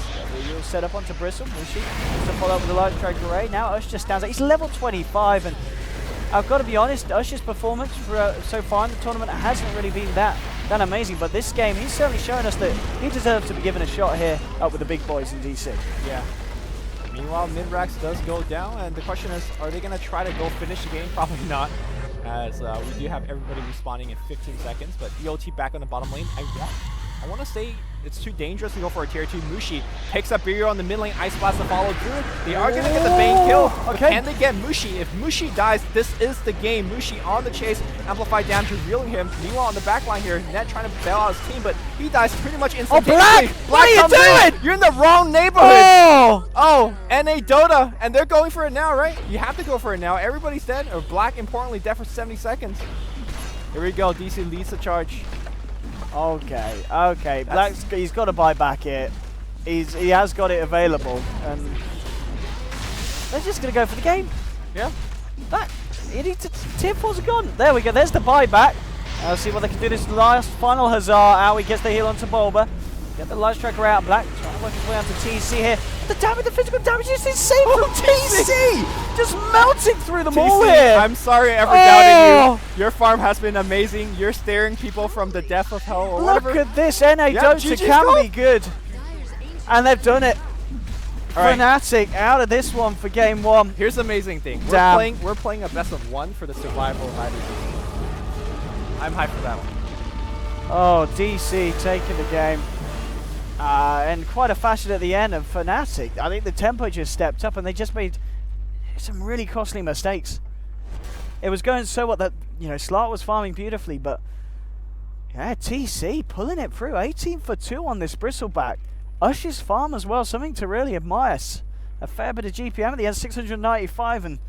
You'll set up onto Bristle. Mushi to follow up with a large strike array. Now Ush just stands out. He's level 25, and I've got to be honest, Ush's performance for, so far in the tournament hasn't really been that amazing. But this game, he's certainly showing us that he deserves to be given a shot here up with the big boys in DC.
Yeah. Meanwhile, Midrax does go down, and the question is, are they going to try to go finish the game? Probably not, as we do have everybody responding in 15 seconds, but EOT back on the bottom lane. I want to say it's too dangerous to go for a tier 2. Mushi picks up Biryu on the mid lane, Ice Blast to follow through. They are going to get the Bane kill, but can they get Mushi? If Mushi dies, this is the game. Mushi on the chase, amplified damage, revealing him. Meanwhile, on the back line here, Net trying to bail out his team, but he dies pretty much instantaneously.
Oh, Black! What are you doing?
You're in the wrong neighborhood! Oh, NA Dota, and they're going for it now, right? You have to go for it now. Everybody's dead, or Black, importantly, dead for 70 seconds. Here we go, DC leads the charge.
Okay. He's got to buy back here. He has got it available, and they're just going to go for the game.
Yeah.
Tier 4's gone. There we go. There's the buyback. Let's see what they can do. This last final Huzzah out. He gets the heal onto Bulba. Get the light striker out. Black trying to work his way onto TC here. The damage, the physical damage is insane from TC! Just melting through them all here.
I'm sorry I ever doubted you. Your farm has been amazing. You're staring people from the depth of hell or
Look
whatever.
at this. Dota
GG's
can
goal.
be good. And they've done it.
All right.
Fnatic out of this one for game 1.
Here's the amazing thing.
Damn.
We're playing a best of 1 for the survival of either team. I'm hyped for that one.
Oh, DC taking the game. And quite a fashion at the end of Fnatic. I think the tempo just stepped up and they just made some really costly mistakes. It was going so well that, you know, Slark was farming beautifully, but yeah, TC pulling it through. 18 for 2 on this bristleback. Ush's farm as well, something to really admire. A fair bit of GPM at the end, 695, and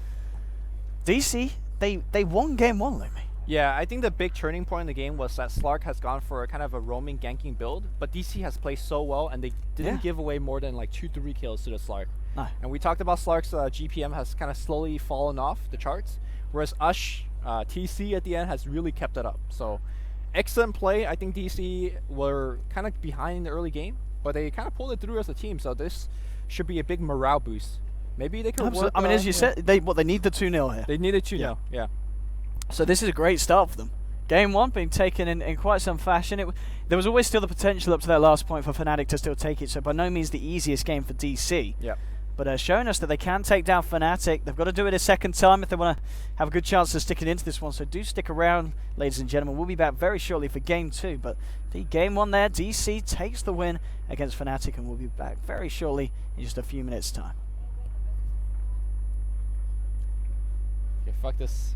DC, they won game 1, Lumi.
Yeah, I think the big turning point in the game was that Slark has gone for a kind of a roaming ganking build, but DC has played so well and they didn't give away more than like 2-3 kills to the Slark.
No.
And we talked about Slark's GPM has kind of slowly fallen off the charts, whereas Ush, TC at the end has really kept it up. So excellent play. I think DC were kind of behind in the early game, but they kind of pulled it through as a team. So this should be a big morale boost. Maybe they could work.
I mean, as you said, they need the 2-0 here.
They needed 2-0, yeah.
So this is a great start for them. Game 1 being taken in quite some fashion. There was always still the potential up to that last point for Fnatic to still take it, so by no means the easiest game for DC.
Yeah.
But showing us that they can take down Fnatic. They've got to do it a second time if they want to have a good chance of sticking into this one. So do stick around, ladies and gentlemen. We'll be back very shortly for game 2. But the game 1 there, DC takes the win against Fnatic, and we'll be back very shortly in just a few minutes' time.
Okay, fuck this.